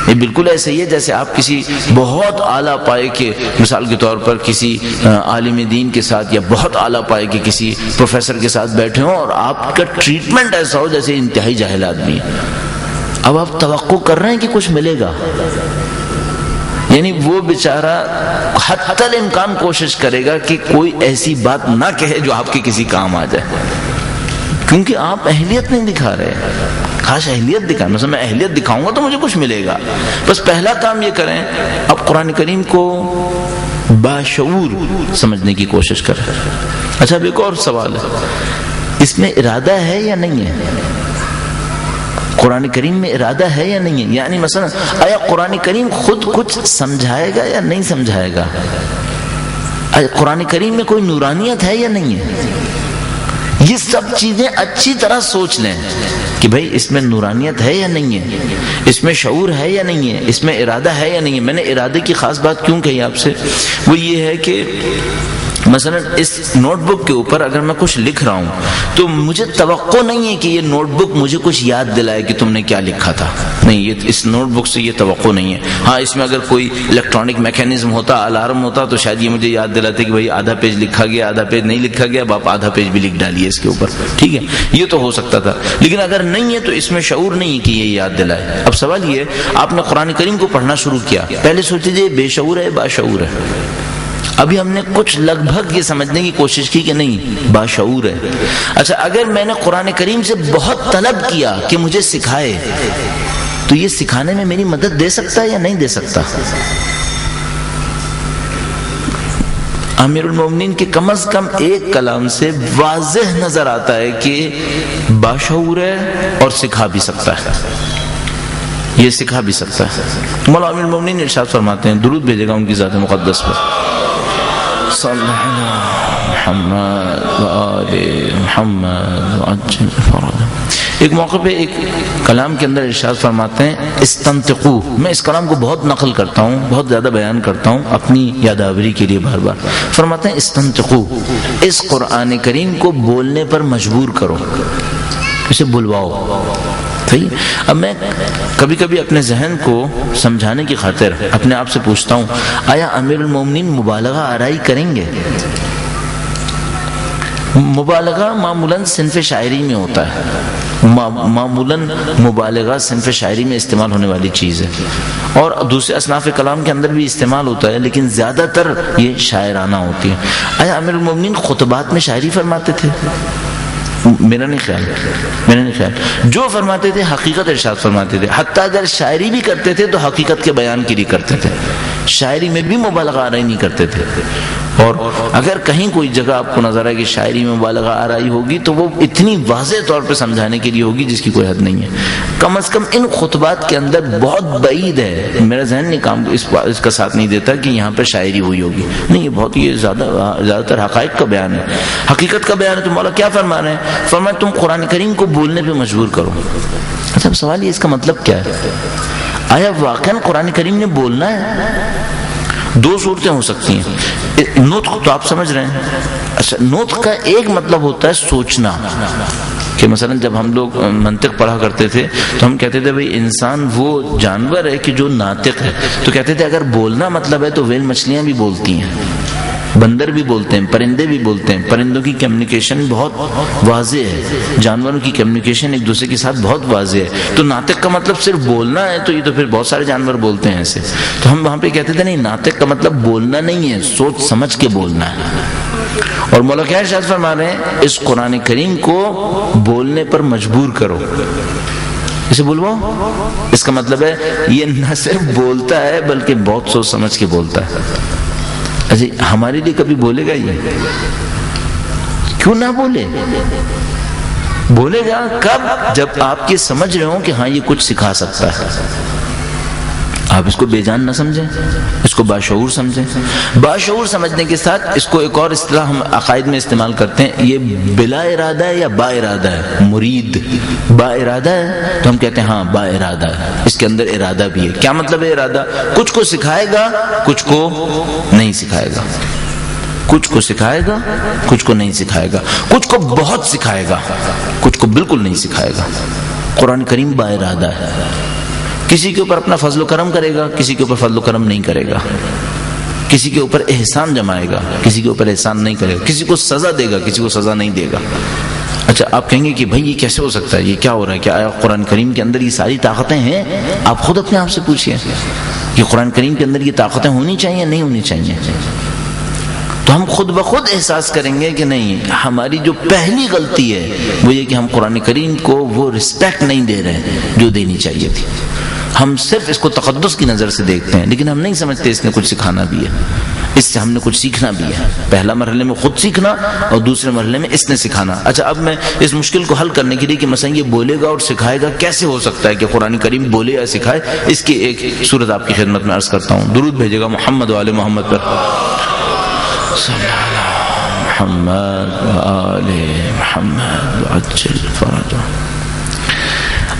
یہ بالکل ایسے ہی ہے جیسے آپ کسی بہت اعلیٰ پائے کے، مثال کے طور پر کسی عالم دین کے ساتھ یا بہت اعلیٰ پائے کے کسی پروفیسر کے ساتھ بیٹھے ہوں اور آپ کا ٹریٹمنٹ ایسا ہو جیسے انتہائی جاہل آدمی ہے. اب آپ توقع کر رہے ہیں کہ کچھ ملے گا، یعنی وہ بیچارہ حتی الامکان کوشش کرے گا کہ کوئی ایسی بات نہ کہے جو آپ کے کسی کام آ جائے، کیونکہ آپ اہلیت نہیں دکھا رہے. کاش اہلیت دکھائیں، مثلا میں اہلیت دکھاؤں گا تو مجھے کچھ ملے گا. بس پہلا کام یہ کریں، اب قرآن کریم کو باشعور سمجھنے کی کوشش کریں. اچھا اب ایک اور سوال ہے، اس میں ارادہ ہے یا نہیں ہے؟ قرآن کریم میں ارادہ ہے یا نہیں ہے؟ یعنی مثلا آیا قرآن کریم خود کچھ سمجھائے گا یا نہیں سمجھائے گا؟ آیا قرآن کریم میں کوئی نورانیت ہے یا نہیں ہے؟ یہ سب چیزیں اچھی طرح سوچ لیں کہ بھئی اس میں نورانیت ہے یا نہیں ہے، اس میں شعور ہے یا نہیں ہے، اس میں ارادہ ہے یا نہیں ہے. میں نے ارادے کی خاص بات کیوں کہی آپ سے، وہ یہ ہے کہ مثلا اس نوٹ بک کے اوپر اگر میں کچھ لکھ رہا ہوں تو مجھے توقع نہیں ہے کہ یہ نوٹ بک مجھے کچھ یاد دلائے کہ تم نے کیا لکھا تھا. نہیں، یہ اس نوٹ بک سے یہ توقع نہیں ہے. ہاں اس میں اگر کوئی الیکٹرانک میکینزم ہوتا، الارم ہوتا، تو شاید یہ مجھے یاد دلاتے کہ بھئی آدھا پیج لکھا گیا، آدھا پیج نہیں لکھا گیا، اب آپ آدھا پیج بھی لکھ ڈالیے اس کے اوپر، ٹھیک ہے، یہ تو ہو سکتا تھا. لیکن اگر نہیں ہے تو اس میں شعور نہیں ہے کہ یہ یاد دلائے. اب سوال یہ ہے، آپ نے قرآن کریم کو پڑھنا شروع کیا، پہلے سوچے یہ بے شعور ہے باشعور ہے. ابھی ہم نے کچھ لگ بھگ یہ سمجھنے کی کوشش کی کہ نہیں باشعور ہے. اچھا اگر میں نے قرآن کریم سے بہت طلب کیا کہ مجھے سکھائے، تو یہ سکھانے میں میری مدد دے سکتا ہے یا نہیں دے سکتا؟ امیر المومنین کے کم از کم ایک کلام سے واضح نظر آتا ہے کہ باشعور ہے اور سکھا بھی سکتا ہے، یہ سکھا بھی سکتا ہے. مولا امیر المومنین ارشاد فرماتے ہیں، درود بھیجے گا ان کی ذات مقدس پر، صلی اللہ علیہ محمد وآل محمد وعجل فرجہ. ایک موقع پہ ایک کلام کے اندر ارشاد فرماتے ہیں استنطقو. میں اس کلام کو بہت نقل کرتا ہوں، بہت زیادہ بیان کرتا ہوں اپنی یادآوری کے لیے بار بار. فرماتے ہیں استنطقو، اس قرآن کریم کو بولنے پر مجبور کرو. اسے بلواؤ. صحیح. اب میں کبھی کبھی اپنے ذہن کو سمجھانے کی خاطر اپنے آپ سے پوچھتا ہوں آیا امیر المومنین مبالغہ آرائی کریں گے؟ مبالغہ معمولاً صنف شاعری میں ہوتا ہے، معمولاً مبالغہ صنف شاعری میں استعمال ہونے والی چیز ہے، اور دوسرے اصناف کلام کے اندر بھی استعمال ہوتا ہے، لیکن زیادہ تر یہ شاعرانہ ہوتی ہے. آیا امیر المومنین خطبات میں شاعری فرماتے تھے؟ میرا نہیں خیال. جو فرماتے تھے حقیقت ارشاد فرماتے تھے. حتیٰ اگر شاعری بھی کرتے تھے تو حقیقت کے بیان کے لیے کرتے تھے، شاعری میں بھی مبالغہ آرائی نہیں کرتے تھے. اور اگر کہیں کوئی جگہ آپ کو نظر آئے کہ شاعری میں مبالغہ آرائی ہوگی تو وہ اتنی واضح طور پہ سمجھانے کے لیے ہوگی جس کی کوئی حد نہیں ہے. کم از کم ان خطبات کے اندر بہت بعید ہے، میرا ذہن نہیں کام اس کا ساتھ نہیں دیتا کہ یہاں پہ شاعری ہوئی ہوگی. نہیں، یہ زیادہ تر حقائق کا بیان ہے، حقیقت کا بیان ہے. تو مولا کیا فرما رہے ہیں؟ فرمایا تم قرآن کریم کو بولنے پہ مجبور کرو. اچھا، سوال یہ اس کا مطلب کیا ہے؟ آیا واقعاً قرآن کریم نے بولنا ہے؟ دو صورتیں ہو سکتی ہیں. نطق تو آپ سمجھ رہے ہیں. اچھا، نطق کا ایک مطلب ہوتا ہے سوچنا، کہ مثلا جب ہم لوگ منطق پڑھا کرتے تھے تو ہم کہتے تھے بھئی انسان وہ جانور ہے کہ جو ناطق ہے، تو کہتے تھے اگر بولنا مطلب ہے تو ویل مچھلیاں بھی بولتی ہیں، بندر بھی بولتے ہیں، پرندے بھی بولتے ہیں. پرندوں کی کمیونیکیشن بہت واضح ہے، جانوروں کی کمیونیکیشن ایک دوسرے کے ساتھ بہت واضح ہے. تو ناطق کا مطلب صرف بولنا ہے تو یہ تو پھر بہت سارے جانور بولتے ہیں ایسے. تو ہم وہاں پہ کہتے تھے نہیں، ناطق کا مطلب بولنا نہیں ہے، سوچ سمجھ کے بولنا ہے. اور مولا کیا ارشاد فرما رہے ہیں؟ اس قرآن کریم کو بولنے پر مجبور کرو، اسے بلواؤ. اس کا مطلب ہے یہ نہ صرف بولتا ہے بلکہ بہت سوچ سمجھ کے بولتا ہے. اچھا، ہمارے لیے کبھی بولے گا؟ یہ کیوں نہ بولے؟ بولے گا کب؟ جب آپ یہ سمجھ رہے ہوں کہ ہاں یہ کچھ سکھا سکتا ہے. آپ اس کو بے جان نہ سمجھیں، اس کو باشعور سمجھیں. باشعور سمجھنے کے ساتھ اس کو ایک اور اصطلاح ہم عقائد میں استعمال کرتے ہیں، یہ بلا ارادہ ہے یا با ارادہ ہے. مرید با ارادہ ہے تو ہم کہتے ہیں ہاں با ارادہ ہے، اس کے اندر ارادہ بھی ہے. کیا مطلب ہے ارادہ؟ کچھ کو سکھائے گا، کچھ کو نہیں سکھائے گا. کچھ کو سکھائے گا، کچھ کو نہیں سکھائے گا. کچھ کو بہت سکھائے گا، کچھ کو بالکل نہیں سکھائے گا. قرآن کریم با ارادہ ہے. کسی کے اوپر اپنا فضل و کرم کرے گا، کسی کے اوپر فضل و کرم نہیں کرے گا. کسی کے اوپر احسان جمائے گا، کسی کے اوپر احسان نہیں کرے گا. کسی کو سزا دے گا، کسی کو سزا نہیں دے گا. اچھا، آپ کہیں گے کہ بھائی یہ کیسے ہو سکتا ہے، یہ کیا ہو رہا ہے؟ کیا آیا قرآن کریم کے اندر یہ ساری طاقتیں ہیں؟ آپ خود اپنے آپ سے پوچھئے کہ قرآن کریم کے اندر یہ طاقتیں ہونی چاہیے نہیں ہونی چاہیے؟ تو ہم خود بخود احساس کریں گے کہ نہیں، ہماری جو پہلی غلطی ہے وہ یہ کہ ہم قرآن کریم کو وہ رسپیکٹ نہیں دے رہے جو دینی چاہیے تھی. ہم صرف اس کو تقدس کی نظر سے دیکھتے ہیں، لیکن ہم نہیں سمجھتے اس نے کچھ سکھانا بھی ہے، اس سے ہم نے کچھ سیکھنا بھی ہے. پہلا مرحلے میں خود سیکھنا اور دوسرے مرحلے میں اس نے سکھانا. اچھا، اب میں اس مشکل کو حل کرنے کے لیے کہ مثلا یہ بولے گا اور سکھائے گا، کیسے ہو سکتا ہے کہ قرآن کریم بولے یا سکھائے، اس کی ایک صورت آپ کی خدمت میں عرض کرتا ہوں. درود بھیجے گا محمد و آل محمد پر. صلی اللہ محمد و آل محمد وعجل فرجہ.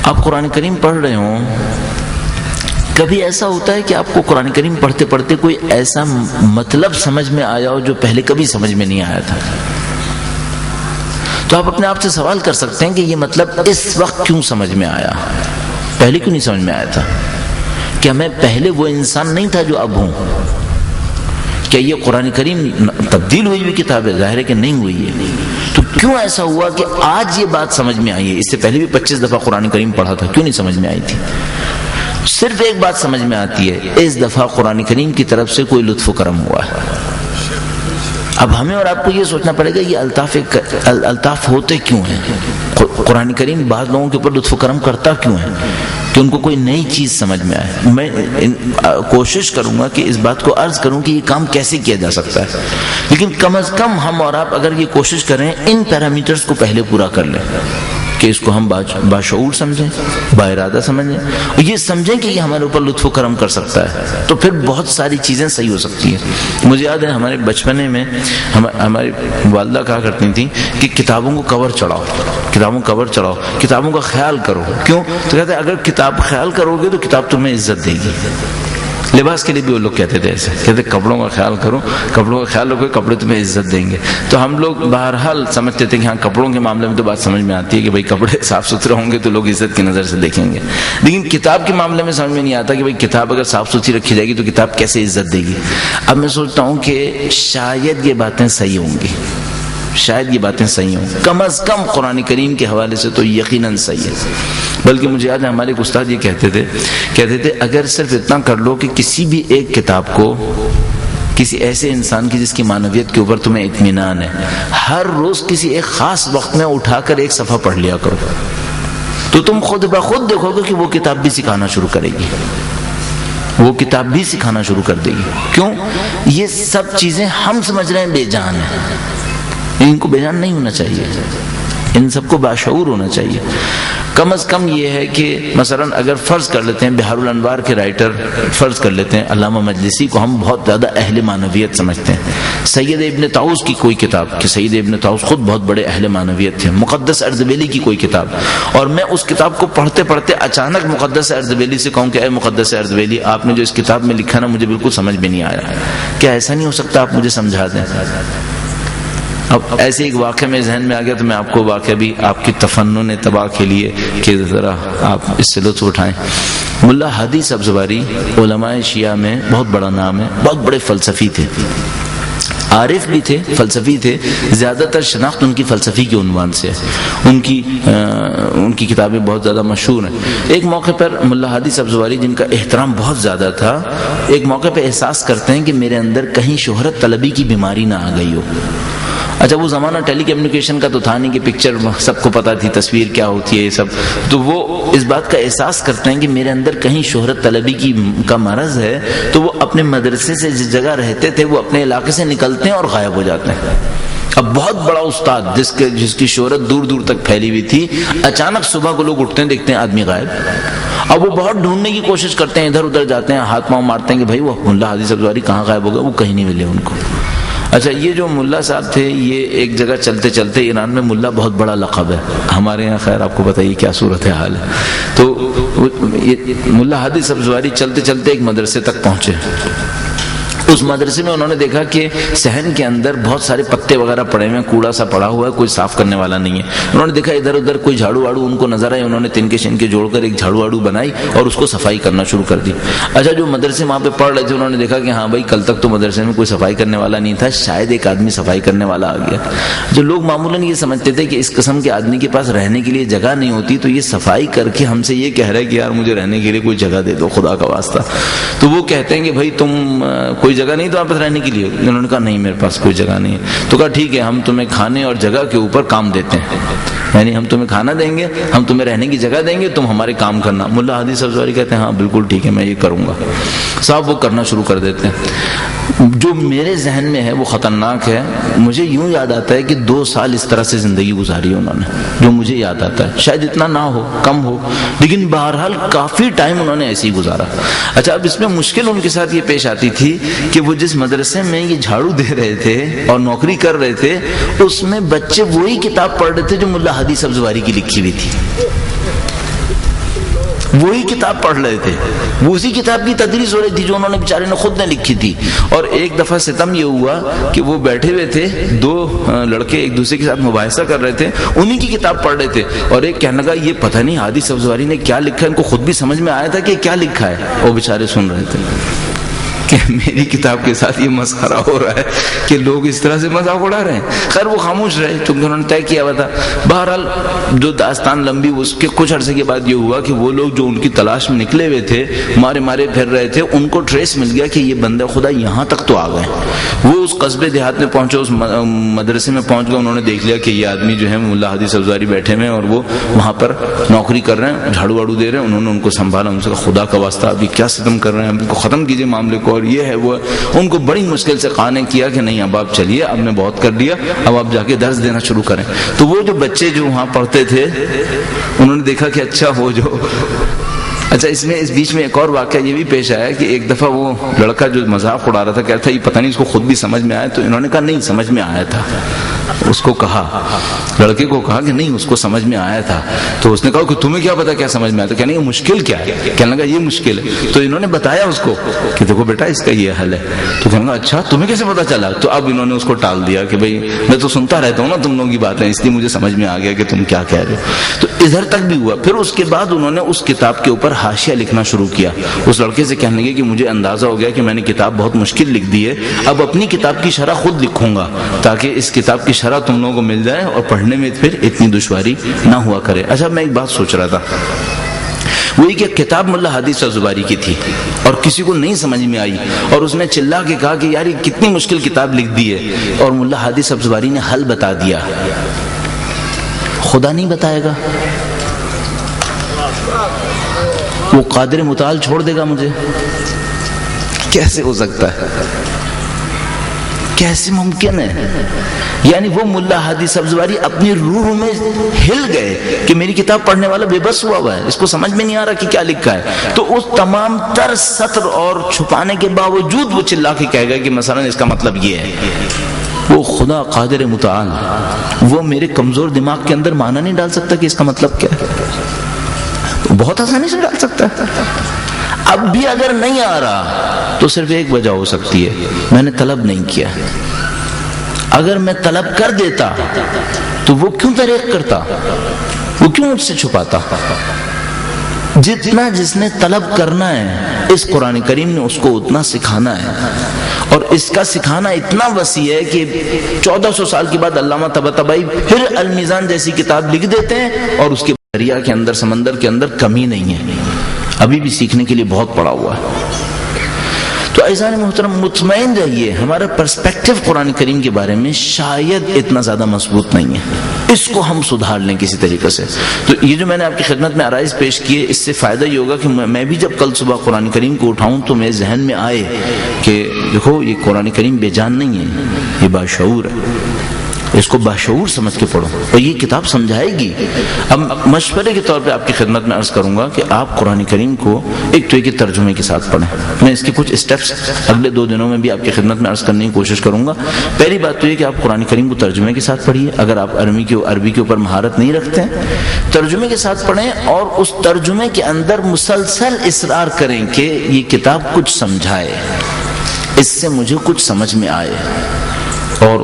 آپ قرآن کریم پڑھ رہے ہوں، کبھی ایسا ہوتا ہے کہ آپ کو قرآن کریم پڑھتے پڑھتے کوئی ایسا مطلب سمجھ میں آیا ہو جو پہلے کبھی سمجھ میں نہیں آیا تھا؟ تو آپ اپنے آپ سے سوال کر سکتے ہیں کہ یہ مطلب اس وقت کیوں سمجھ میں آیا، پہلے کیوں نہیں سمجھ میں آیا تھا؟ کیا میں پہلے وہ انسان نہیں تھا جو اب ہوں؟ کیا یہ قرآن کریم تبدیل ہوئی ہوئی کتاب ہے؟ ظاہر ہے کہ نہیں ہوئی ہے. تو کیوں ایسا ہوا کہ آج یہ بات سمجھ میں آئی ہے؟ اس سے پہلے بھی 25 دفعہ قرآن کریم پڑھا تھا، کیوں نہیں سمجھ میں آئی تھی؟ صرف ایک بات سمجھ میں آتی ہے، اس دفعہ قرآن کریم کی طرف سے کوئی لطف و کرم ہوا ہے. اب ہمیں اور آپ کو یہ سوچنا پڑے گا یہ الطاف ہوتے کیوں ہیں؟ قرآن کریم بعض لوگوں کے اوپر لطف و کرم کرتا کیوں ہے؟ کہ ان کو کوئی نئی چیز سمجھ میں آئے. میں کوشش کروں گا کہ اس بات کو عرض کروں کہ یہ کام کیسے کیا جا سکتا ہے، لیکن کم از کم ہم اور آپ اگر یہ کوشش کریں ان پیرامیٹرز کو پہلے پورا کر لیں کہ اس کو ہم باشعور سمجھیں، با ارادہ سمجھیں، اور یہ سمجھیں کہ یہ ہمارے اوپر لطف و کرم کر سکتا ہے، تو پھر بہت ساری چیزیں صحیح ہو سکتی ہیں. مجھے یاد ہے ہمارے بچپنے میں ہماری والدہ کہا کرتی تھیں کہ کتابوں کو کور چڑھاؤ، کتابوں کو کور چڑھاؤ، کتابوں کا خیال کرو. کیوں؟ تو کہتے ہیں اگر کتاب خیال کرو گے تو کتاب تمہیں عزت دے گی. لباس کے لیے بھی وہ لوگ کہتے تھے ایسے، کہتے کپڑوں کا خیال کرو، کپڑوں کا خیال رکھو، کپڑے تمہیں عزت دیں گے۔ تو ہم لوگ بہرحال سمجھتے تھے کہ ہاں کپڑوں کے معاملے میں تو بات سمجھ میں آتی ہے کہ بھائی کپڑے صاف ستھرے ہوں گے تو لوگ عزت کی نظر سے دیکھیں گے، لیکن کتاب کے معاملے میں سمجھ میں نہیں آتا کہ بھائی کتاب اگر صاف ستھری رکھی جائے گی تو کتاب کیسے عزت دے گی۔ اب میں سوچتا ہوں کہ شاید یہ باتیں صحیح ہوں گی، شاید یہ باتیں صحیح ہوں، کم از کم قرآن کریم کے حوالے سے تو یقیناً صحیح ہے۔ بلکہ مجھے یاد ہے ہمارے ایک استاد یہ کہتے تھے اگر صرف اتنا کر لو کہ کسی بھی ایک کتاب کو کسی ایسے انسان کی جس کی معنویت کے اوپر تمہیں اطمینان ہے، ہر روز کسی ایک خاص وقت میں اٹھا کر ایک صفحہ پڑھ لیا کرو، تو تم خود بخود دیکھو گے کہ وہ کتاب بھی سکھانا شروع کرے گی، وہ کتاب بھی سکھانا شروع کر دے گی۔ کیوں؟ یہ سب چیزیں ہم سمجھ رہے ہیں بے جان ہیں، ان کو بے جان نہیں ہونا چاہیے، ان سب کو باشعور ہونا چاہیے۔ کم از کم یہ ہے کہ مثلا اگر فرض کر لیتے ہیں بہار الانوار کے رائٹر، فرض کر لیتے ہیں علامہ مجلسی کو ہم بہت زیادہ اہل معنویت سمجھتے ہیں، سید ابن طاؤس کی کوئی کتاب کہ سید ابن طاؤس خود بہت بڑے اہل معنویت تھے، مقدس اردبیلی کی کوئی کتاب، اور میں اس کتاب کو پڑھتے پڑھتے اچانک مقدس اردبیلی سے کہوں کہ اے مقدس اردبیلی آپ نے جو اس کتاب میں لکھا نا مجھے بالکل سمجھ میں نہیں آیا، کیا ایسا نہیں ہو سکتا آپ مجھے سمجھا دیں؟ اب ایسے ایک واقعہ میں ذہن میں آ گیا تو میں آپ کو واقعہ بھی آپ کی تفنن تباہ کے لیے کہ ذرا آپ اس سے لطف اٹھائیں۔ ملا ہادی سبزواری علماء شیعہ میں بہت بڑا نام ہے، بہت بڑے فلسفی تھے، عارف بھی تھے، فلسفی تھے، زیادہ تر شناخت ان کی فلسفی کے عنوان سے ہے، ان کی کتابیں بہت زیادہ مشہور ہیں۔ ایک موقع پر ملا ہادی سبزواری جن کا احترام بہت زیادہ تھا، ایک موقع پہ احساس کرتے ہیں کہ میرے اندر کہیں شہرت طلبی کی بیماری نہ آ گئی ہو۔ اچھا وہ زمانہ ٹیلی کمیونیکیشن کا تو تھا نہیں کہ پکچر سب کو پتا تھی، تصویر کیا ہوتی ہے یہ سب، تو وہ اس بات کا احساس کرتے ہیں کہ میرے اندر کہیں شہرت طلبی کا مرض ہے، تو وہ اپنے مدرسے سے جس جگہ رہتے تھے وہ اپنے علاقے سے نکلتے ہیں اور غائب ہو جاتے ہیں۔ اب بہت بڑا استاد جس کی شہرت دور دور تک پھیلی ہوئی تھی، اچانک صبح کو لوگ اٹھتے ہیں دیکھتے ہیں آدمی غائب۔ اب وہ بہت ڈھونڈنے کی کوشش کرتے ہیں، ادھر ادھر جاتے ہیں، ہاتھ پاؤں مارتے ہیں کہ بھائی وہ ملا ہادی سبزواری کہاں غائب ہو گئے، وہ کہیں نہیں ملے ان کو۔ اچھا یہ جو ملا صاحب تھے یہ ایک جگہ چلتے چلتے، ایران میں ملا بہت بڑا لقب ہے، ہمارے یہاں خیر آپ کو بتائیے کیا صورت حال ہے، تو ملا ہادی سبزواری چلتے چلتے ایک مدرسے تک پہنچے۔ اس مدرسے میں انہوں نے دیکھا کہ صحن کے اندر بہت سارے پتے وغیرہ پڑے ہوئے ہیں، کوڑا سا پڑا ہوا ہے، کوئی صاف کرنے والا نہیں ہے۔ انہوں نے دیکھا ادھر ادھر کوئی جھاڑو واڑو ان کو نظر آئے، انہوں نے تنکے شنکے جوڑ کر ایک جھاڑو واڑو بنائی اور اس کو صفائی کرنا شروع کر دی۔ اچھا جو مدرسے وہاں پہ پڑھ رہے تھے انہوں نے دیکھا کہ ہاں بھائی کل تک تو مدرسے میں کوئی صفائی کرنے والا نہیں تھا، شاید ایک آدمی صفائی کرنے والا آ گیا۔ جو لوگ معمولاً یہ سمجھتے تھے کہ اس قسم کے آدمی کے پاس رہنے کے لیے جگہ نہیں ہوتی، تو یہ صفائی کر کے ہم سے یہ کہہ رہا ہے کہ یار مجھے رہنے کے لیے کوئی جگہ دے دو خدا کا واسطہ، تو وہ کہتے ہیں کہ بھائی تم کوئی جگہ نہیں تو آپ رہنے کے لیے؟ انہوں نے کہا نہیں میرے پاس کوئی جگہ نہیں ہے۔ تو کہا ٹھیک ہے ہم تمہیں کھانے اور جگہ کے اوپر کام دیتے ہیں، یعنی ہم تمہیں کھانا دیں گے، ہم تمہیں رہنے کی جگہ دیں گے، تم ہمارے کام کرنا۔ ملا ہادی سبزواری کہتے ہیں ہاں بالکل ٹھیک ہے میں یہ کروں گا۔ صاحب وہ کرنا شروع کر دیتے ہیں۔ جو میرے ذہن میں ہے وہ خطرناک ہے، مجھے یوں یاد آتا ہے کہ 2 سال اس طرح سے زندگی گزاری ہے انہوں نے، جو مجھے یاد آتا ہے، شاید اتنا نہ ہو کم ہو، لیکن بہرحال کافی ٹائم انہوں نے ایسے ہی گزارا۔ اچھا اب اس میں مشکل ان کے ساتھ یہ پیش آتی تھی کہ وہ جس مدرسے میں یہ جھاڑو دے رہے تھے اور نوکری کر رہے تھے اس میں بچے وہی کتاب پڑھ رہے تھے جو ملا ہادی سبزواری کی لکھی ہوئی تھی، وہی کتاب پڑھ رہے تھے، وہ اسی کتاب کی تدریس ہو رہی تھی جو انہوں نے بیچارے نے خود نے لکھی تھی۔ اور ایک دفعہ ستم یہ ہوا کہ وہ بیٹھے ہوئے تھے، 2 لڑکے ایک دوسرے کے ساتھ مباحثہ کر رہے تھے، انہی کی کتاب پڑھ رہے تھے، اور ایک کہنے لگا یہ پتہ نہیں ہادی سبزواری نے کیا لکھا ہے، ان کو خود بھی سمجھ میں آیا تھا کہ کیا لکھا ہے، وہ بیچارے سن رہے تھے کہ میری کتاب کے ساتھ یہ مسخرہ ہو رہا ہے کہ لوگ اس طرح سے مذاق اڑا رہے ہیں۔ خیر وہ خاموش رہے چونکہ انہوں نے طے کیا ہوا تھا۔ بہرحال جو داستان لمبی، اس کے کچھ عرصے کے بعد یہ ہوا کہ وہ لوگ جو ان کی تلاش میں نکلے ہوئے تھے، مارے مارے پھر رہے تھے، ان کو ٹریس مل گیا کہ یہ بندے خدا یہاں تک تو آ گئے۔ وہ اس قصبے دیہات میں پہنچے، اس مدرسے میں پہنچ گئے، انہوں نے دیکھ لیا کہ یہ آدمی جو ہے ملا ہادی سبزواری بیٹھے ہوئے ہیں اور وہ وہاں پر نوکری کر رہے ہیں، جھاڑو واڑو دے رہے ہیں۔ انہوں نے ان کو سنبھالا، ان سے کہا خدا کا واسطہ ابھی کیا ستم کر رہے ہیں، ان کو ختم کیجئے معاملے کو، اور یہ ہے وہ ان کو بڑی مشکل سے قانع کیا کہ نہیں اب آپ چلیے، اب نے بہت کر لیا، اب آپ جا کے درس دینا شروع کریں۔ تو وہ جو بچے جو وہاں پڑھتے تھے انہوں نے دیکھا کہ اچھا وہ جو اچھا اس میں اس بیچ میں ایک اور واقعہ یہ بھی پیش آیا کہ ایک دفعہ وہ لڑکا جو مذاق اڑا رہا تھا کہتا تھا یہ پتہ نہیں اس کو خود بھی سمجھ میں آیا، تو انہوں نے کہا نہیں سمجھ میں آیا تھا، اس کو کہا لڑکے کو کہا کہ نہیں اس کو سمجھ میں آیا تھا، تو اس نے کہا کہ تمہیں کیا پتا کیا سمجھ میں آیا تھا، کہنے کا مشکل کیا ہے، کہنے لگا یہ مشکل ہے، تو انہوں نے بتایا اس کو کہ دیکھو بیٹا اس کا یہ حل ہے، تو کہنے لگا اچھا تمہیں کیسے پتا چلا، تو اب انہوں نے اس کو ٹال دیا کہ بھائی میں تو سنتا رہتا ہوں نا تم لوگوں کی باتیں، اس لیے مجھے سمجھ میں آ گیا کہ تم کیا کہہ رہے ہو، تو ادھر تک بھی ہوا۔ پھر اس کے بعد انہوں نے اس کتاب کے اوپر حاشیہ لکھنا شروع کیا، اس لڑکے سے کہنے لگے کہ مجھے اندازہ ہو گیا کہ میں نے کتاب بہت مشکل لکھ دی ہے، اب اپنی کتاب کی شرح خود لکھوں گا تاکہ اس کتاب کی شرح تم لوگوں کو مل جائے اور پڑھنے میں پھر اتنی دشواری نہ ہوا کرے۔ اچھا میں ایک بات سوچ رہا تھا، وہی کہ کتاب ملا ہادی صاحب زباری کی تھی اور کسی کو نہیں سمجھ میں آئی اور اس نے چلا کے کہا کہ یار یہ کتنی مشکل کتاب لکھ دی ہے، اور ملا ہادی صاحب زباری نے حل بتا دیا، خدا نہیں بتائے گا؟ وہ قادر متعال چھوڑ دے گا مجھے؟ کیسے ہو سکتا ہے؟ کیسے ممکن ہے؟ یعنی وہ ملا ہادی سبزواری اپنی روح میں ہل گئے کہ میری کتاب پڑھنے والا بے بس ہوا ہے، اس کو سمجھ میں نہیں آ رہا کہ کیا لکھا ہے، تو اس تمام تر سطر اور چھپانے کے باوجود وہ چلا کے کہہ گئے کہ مثلا اس کا مطلب یہ ہے۔ وہ خدا قادر متعال وہ میرے کمزور دماغ کے اندر معنی نہیں ڈال سکتا کہ اس کا مطلب کیا ہے؟ بہت آسانی سے ڈال سکتا ہے۔ اب بھی اگر نہیں آ رہا تو صرف ایک وجہ ہو سکتی ہے، میں نے طلب نہیں کیا۔ اگر میں طلب کر دیتا تو وہ کیوں تحریک کرتا، وہ کیوں مجھ سے چھپاتا؟ جتنا جس نے طلب کرنا ہے اس قرآن کریم نے اس کو اتنا سکھانا ہے، اور اس کا سکھانا اتنا وسیع ہے کہ 1400 سال کے بعد علامہ طباطبائی پھر المیزان جیسی کتاب لکھ دیتے ہیں اور اس کے دریا کے اندر سمندر کے اندر کمی نہیں ہے، ابھی بھی سیکھنے کے لیے بہت پڑا ہوا ہے۔ تو عزیزان محترم مطمئن رہیے ہمارا پرسپیکٹو قرآن کریم کے بارے میں شاید اتنا زیادہ مضبوط نہیں ہے، اس کو ہم سدھار لیں کسی طریقے سے۔ تو یہ جو میں نے آپ کی خدمت میں آرائز پیش کیے، اس سے فائدہ یہ ہوگا کہ میں بھی جب کل صبح قرآن کریم کو اٹھاؤں تو میرے ذہن میں آئے کہ دیکھو یہ قرآن کریم بے جان نہیں ہے، یہ باشعور ہے، اس کو باشعور سمجھ کے پڑھو اور یہ کتاب سمجھائے گی۔ اب مشورے کے طور پہ آپ کی خدمت میں عرض کروں گا کہ آپ قرآن کریم کو ایک تو ایک ترجمے کے ساتھ پڑھیں، میں اس کے کچھ اسٹیپس اگلے 2 دنوں میں بھی آپ کی خدمت میں عرض کرنے کی کوشش کروں گا۔ پہلی بات تو یہ کہ آپ قرآن کریم کو ترجمے کے ساتھ پڑھیے، اگر آپ عربی کے اوپر مہارت نہیں رکھتے ہیں ترجمے کے ساتھ پڑھیں، اور اس ترجمے کے اندر مسلسل اصرار کریں کہ یہ کتاب کچھ سمجھائے، اس سے مجھے کچھ سمجھ میں آئے۔ اور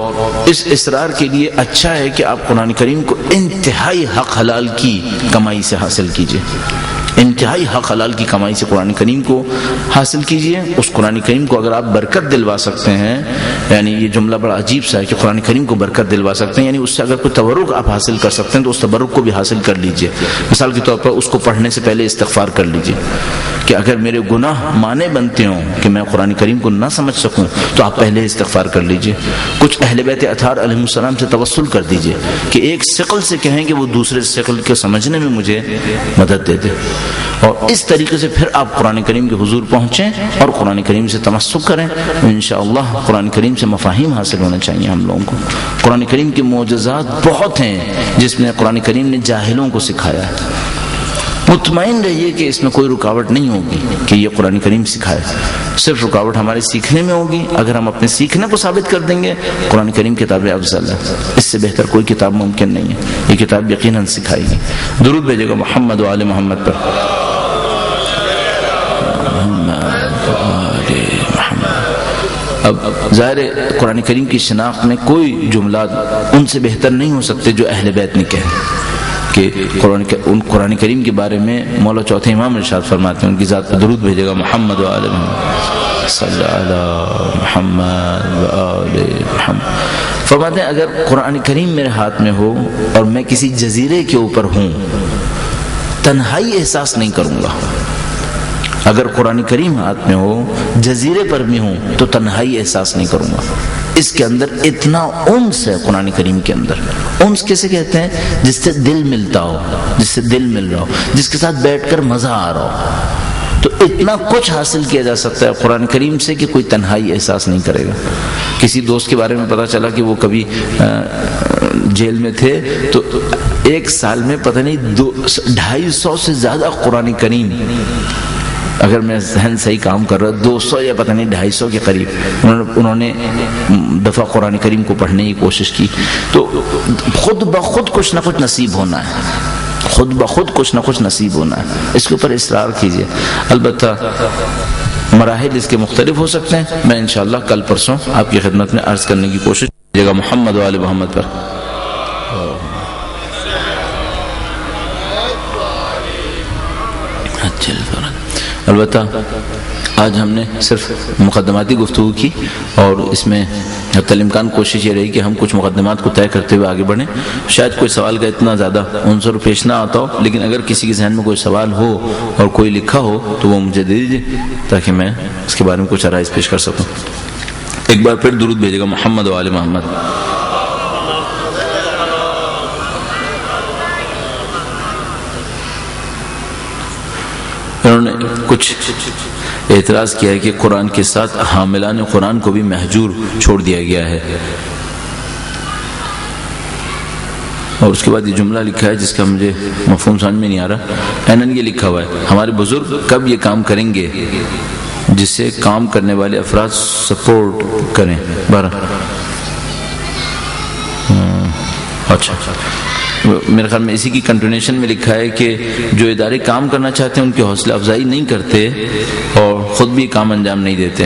اس اصرار کے لیے اچھا ہے کہ آپ قرآن کریم کو انتہائی حق حلال کی کمائی سے حاصل کیجئے، انتہائی حق حلال کی کمائی سے قرآن کریم کو حاصل کیجئے۔ اس قرآن کریم کو اگر آپ برکت دلوا سکتے ہیں، یعنی یہ جملہ بڑا عجیب سا ہے کہ قرآن کریم کو برکت دلوا سکتے ہیں، یعنی اس سے اگر کوئی تبرک آپ حاصل کر سکتے ہیں تو اس تبرک کو بھی حاصل کر لیجئے۔ مثال کے طور پر اس کو پڑھنے سے پہلے استغفار کر لیجئے کہ اگر میرے گناہ مانے بنتے ہوں کہ میں قرآن کریم کو نہ سمجھ سکوں تو آپ پہلے استغفار کر لیجئے۔ کچھ اہل بیت اطہار علیہ السلام سے توسل کر دیجئے کہ ایک ثقل سے کہیں کہ وہ دوسرے ثقل کو سمجھنے میں مجھے مدد دے دے، اور اس طریقے سے پھر آپ قرآن کریم کے حضور پہنچیں اور قرآن کریم سے تمسک کریں۔ انشاءاللہ قرآن کریم سے مفاہیم حاصل ہونا چاہیے ہم لوگوں کو۔ قرآن کریم کے معجزات بہت ہیں جس میں قرآن کریم نے جاہلوں کو سکھایا ہے، مطمئن رہیے کہ اس میں کوئی رکاوٹ نہیں ہوگی کہ یہ قرآن کریم سکھائے، صرف رکاوٹ ہمارے سیکھنے میں ہوگی۔ اگر ہم اپنے سیکھنے کو ثابت کر دیں گے قرآن کریم کتاب افضل ہے، اس سے بہتر کوئی کتاب ممکن نہیں ہے، یہ کتاب یقیناً سکھائے گی۔ درود بھیجے گا محمد و آل محمد پر۔ اب ظاہر قرآن کریم کی شناخت میں کوئی جملات ان سے بہتر نہیں ہو سکتے جو اہل بیت نے کہے کہ قرآن کریم کے بارے میں مولا چوتھے امام ارشاد فرماتے ہیں، ان کی ذات پر درود بھیجے گا محمد و آل محمد، صلی علی محمد و آل محمد۔ فرماتے ہیں اگر قرآن کریم میرے ہاتھ میں ہو اور میں کسی جزیرے کے اوپر ہوں تنہائی احساس نہیں کروں گا، اگر قرآن کریم ہاتھ میں ہو جزیرے پر بھی ہوں تو تنہائی احساس نہیں کروں گا۔ اس کے اندر اتنا انس ہے، قرآن کریم کے اندر انس کیسے کہتے ہیں؟ جس سے دل ملتا ہو، جس سے دل مل رہا ہو، جس کے ساتھ بیٹھ کر مزہ آ رہا ہو، تو اتنا کچھ حاصل کیا جا سکتا ہے قرآن کریم سے کہ کوئی تنہائی احساس نہیں کرے گا۔ کسی دوست کے بارے میں پتا چلا کہ وہ کبھی جیل میں تھے تو ایک سال میں پتہ نہیں 250 سے زیادہ قرآن کریم، اگر میں ذہن صحیح کام کر رہا 200 یا پتہ نہیں 250 کے قریب انہوں نے دفعہ قرآن کریم کو پڑھنے کی کوشش کی. تو خود بخود کچھ نہ کچھ نصیب ہونا ہے، خود بخود کچھ نہ کچھ نصیب ہونا ہے. اس کے اوپر اصرار کیجیے. البتہ مراحل اس کے مختلف ہو سکتے ہیں. میں انشاءاللہ کل پرسوں آپ کی خدمت میں عرض کرنے کی کوشش کیجیے گا محمد و آل محمد پر. البتہ آج ہم نے صرف مقدماتی گفتگو کی، اور اس میں حتی الامکان کوشش یہ رہی کہ ہم کچھ مقدمات کو طے کرتے ہوئے آگے بڑھیں. شاید کوئی سوال کا اتنا زیادہ عنصر پیش نہ آتا ہو، لیکن اگر کسی کے ذہن میں کوئی سوال ہو اور کوئی لکھا ہو تو وہ مجھے دے دیجیے تاکہ میں اس کے بارے میں کچھ آرائز پیش کر سکوں. ایک بار پھر درود بھیجے گا محمد و آل محمد. انہوں نے کچھ اعتراض کیا ہے کہ قرآن کے ساتھ حاملان قرآن کو بھی محجور چھوڑ دیا گیا ہے، اور اس کے بعد یہ جملہ لکھا ہے جس کا مجھے مفہوم سمجھ میں نہیں آ رہا. یہ لکھا ہوا ہے ہمارے بزرگ کب یہ کام کریں گے جسے کام کرنے والے افراد سپورٹ کریں. اچھا، میرے خیال میں اسی کی کنٹینیوشن میں لکھا ہے کہ جو ادارے کام کرنا چاہتے ہیں ان کی حوصلہ افزائی نہیں کرتے اور خود بھی کام انجام نہیں دیتے.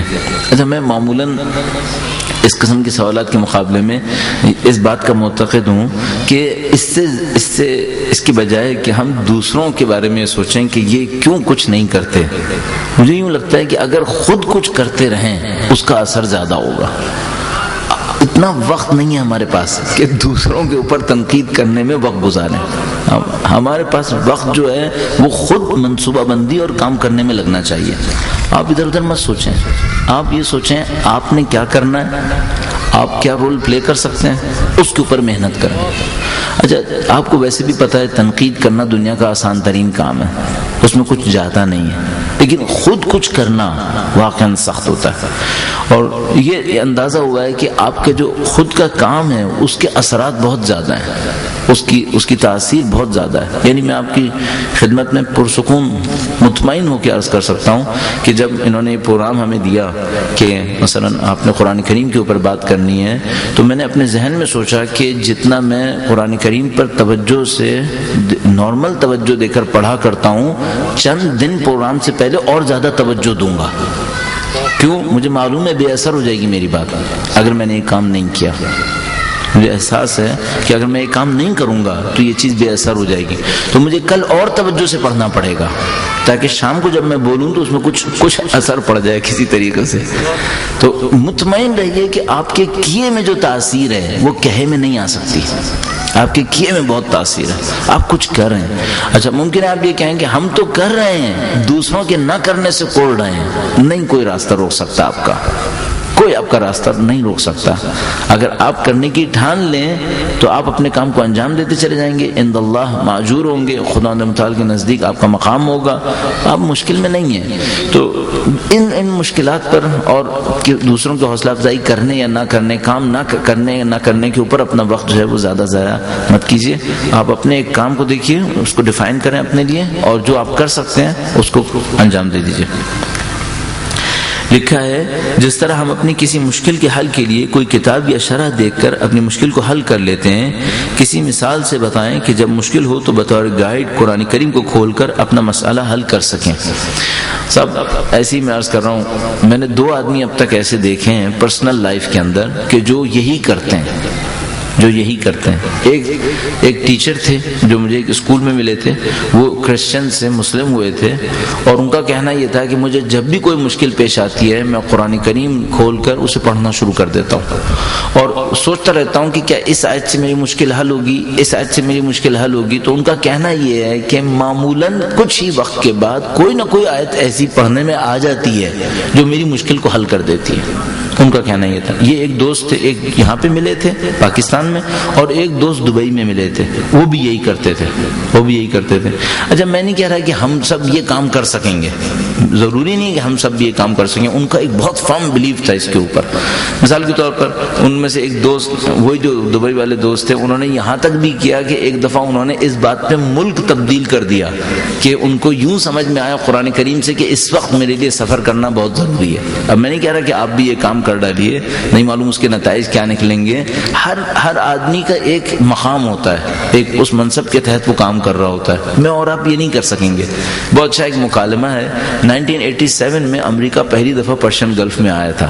اچھا، میں معمولاً اس قسم کے سوالات کے مقابلے میں اس بات کا معتقد ہوں کہ اس کی بجائے کہ ہم دوسروں کے بارے میں سوچیں کہ یہ کیوں کچھ نہیں کرتے، مجھے یوں لگتا ہے کہ اگر خود کچھ کرتے رہیں اس کا اثر زیادہ ہوگا. اتنا وقت نہیں ہے ہمارے پاس کہ دوسروں کے اوپر تنقید کرنے میں وقت گزاریں. ہمارے پاس وقت جو ہے وہ خود منصوبہ بندی اور کام کرنے میں لگنا چاہیے. آپ ادھر ادھر مت سوچیں، آپ یہ سوچیں آپ نے کیا کرنا ہے، آپ کیا رول پلے کر سکتے ہیں، اس کے اوپر محنت کریں. اچھا، آپ کو ویسے بھی پتہ ہے تنقید کرنا دنیا کا آسان ترین کام ہے، اس میں کچھ جاتا نہیں ہے، لیکن خود کچھ کرنا واقعاً سخت ہوتا ہے. اور یہ اندازہ ہوا ہے کہ آپ کے جو خود کا کام ہے اس کے اثرات بہت زیادہ ہیں، اس کی تاثیر بہت زیادہ ہے. یعنی میں آپ کی خدمت میں پرسکون مطمئن ہو کے عرض کر سکتا ہوں کہ جب انہوں نے یہ پروگرام ہمیں دیا کہ مثلا آپ نے قرآن کریم کے اوپر بات کرنی ہے، تو میں نے اپنے ذہن میں سوچا کہ جتنا میں قرآن کریم پر توجہ سے نارمل توجہ دے کر پڑھا کرتا ہوں، چند دن پروگرام سے پہلے اور زیادہ توجہ دوں گا. کیوں؟ مجھے معلوم ہے بے اثر ہو جائے گی میری بات اگر میں نے یہ کام نہیں کیا. مجھے احساس ہے کہ اگر میں یہ کام نہیں کروں گا تو یہ چیز بے اثر ہو جائے گی، تو مجھے کل اور توجہ سے پڑھنا پڑے گا تاکہ شام کو جب میں بولوں تو اس میں کچھ اثر پڑ جائے کسی طریقے سے. تو مطمئن رہیے کہ آپ کے کیے میں جو تاثیر ہے وہ کہے میں نہیں آ سکتی. آپ کے کیے میں بہت تاثیر ہے، آپ کچھ کر رہے ہیں. اچھا، ممکن ہے آپ یہ کہیں کہ ہم تو کر رہے ہیں، دوسروں کے نہ کرنے سے کوڑ رہے ہیں. نہیں، کوئی راستہ روک سکتا آپ کا، کوئی آپ کا راستہ نہیں روک سکتا. اگر آپ کرنے کی ٹھان لیں تو آپ اپنے کام کو انجام دیتے چلے جائیں گے، عند اللہ معجور ہوں گے، خدا متعال کے نزدیک آپ کا مقام ہوگا، آپ مشکل میں نہیں ہیں. تو ان مشکلات پر اور دوسروں کی حوصلہ افزائی کرنے یا نہ کرنے، کام نہ کرنے یا نہ کرنے کے اوپر اپنا وقت جو ہے وہ زیادہ ضائع مت کیجیے. آپ اپنے ایک کام کو دیکھیے، اس کو ڈیفائن کریں اپنے لیے، اور جو آپ کر سکتے ہیں اس کو انجام دے دیجیے. لکھا ہے جس طرح ہم اپنی کسی مشکل کے حل کے لیے کوئی کتاب یا شرح دیکھ کر اپنی مشکل کو حل کر لیتے ہیں، کسی مثال سے بتائیں کہ جب مشکل ہو تو بطور گائیڈ قرآن کریم کو کھول کر اپنا مسئلہ حل کر سکیں. سب ایسے ہی میں عرض کر رہا ہوں، میں نے 2 آدمی اب تک ایسے دیکھے ہیں پرسنل لائف کے اندر کہ جو یہی کرتے ہیں. ایک ٹیچر تھے جو مجھے ایک اسکول میں ملے تھے، وہ کرسچن سے مسلم ہوئے تھے، اور ان کا کہنا یہ تھا کہ مجھے جب بھی کوئی مشکل پیش آتی ہے میں قرآن کریم کھول کر اسے پڑھنا شروع کر دیتا ہوں اور سوچتا رہتا ہوں کہ کیا اس آیت سے میری مشکل حل ہوگی، اس آیت سے میری مشکل حل ہوگی. تو ان کا کہنا یہ ہے کہ معمولاً کچھ ہی وقت کے بعد کوئی نہ کوئی آیت ایسی پڑھنے میں آ جاتی ہے جو میری مشکل کو حل کر دیتی ہے. ان کا کہنا یہ تھا. یہ ایک دوست تھے, ایک یہاں پہ ملے تھے پاکستان میں, اور ایک دوست دبئی میں ملے تھے, وہ بھی یہی کرتے تھے. اچھا, میں نہیں کہہ رہا کہ ہم سب یہ کام کر سکیں گے, ضروری نہیں کہ ہم سب بھی یہ کام کر سکیں. ان کا ایک بہت فرم بلیف تھا اس کے اوپر. مثال کے طور پر ان میں سے ایک دوست, وہی جو دبئی والے دوست تھے, انہوں نے یہاں تک بھی کیا کہ ایک دفعہ انہوں نے اس بات پہ ملک تبدیل کر دیا کہ ان کو یوں سمجھ میں آیا قرآن کریم سے کہ اس وقت میرے لیے سفر کرنا بہت ضروری ہے. اب میں نہیں کہہ رہا کہ آپ بھی یہ کام کر ڈالیے, نہیں معلوم اس کے نتائج کیا نکلیں گے. ہر آدمی کا ایک مقام ہوتا ہے, ایک اس منصب کے تحت وہ کام کر رہا ہوتا ہے. میں اور آپ یہ نہیں کر سکیں گے. بہت اچھا ایک مکالمہ ہے, 1987 میں امریکہ پہلی دفعہ پرشین گلف میں آیا تھا.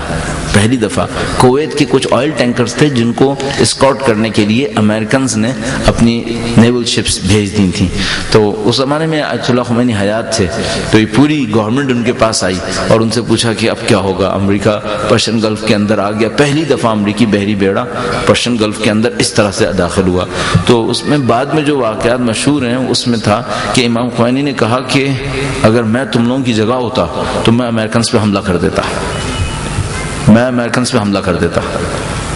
پہلی دفعہ کویت کے کچھ آئل ٹینکرز تھے جن کو اسکاٹ کرنے کے لیے امریکنز نے اپنی نیول شپس بھیج دی تھیں. تو اس زمانے میں آیت اللہ خمینی حیات تھے, تو یہ پوری گورنمنٹ ان کے پاس آئی اور ان سے پوچھا کہ اب کیا ہوگا. امریکہ پرشین گلف کے اندر آ گیا, پہلی دفعہ امریکی بحری بیڑا پرشین گلف کے اندر اس طرح سے داخل ہوا. تو اس میں بعد میں جو واقعات مشہور ہیں اس میں تھا کہ امام خمینی نے کہا کہ اگر میں تم لوگوں کی جگہ ہوتا تو میں امریکنز پہ حملہ کر دیتا.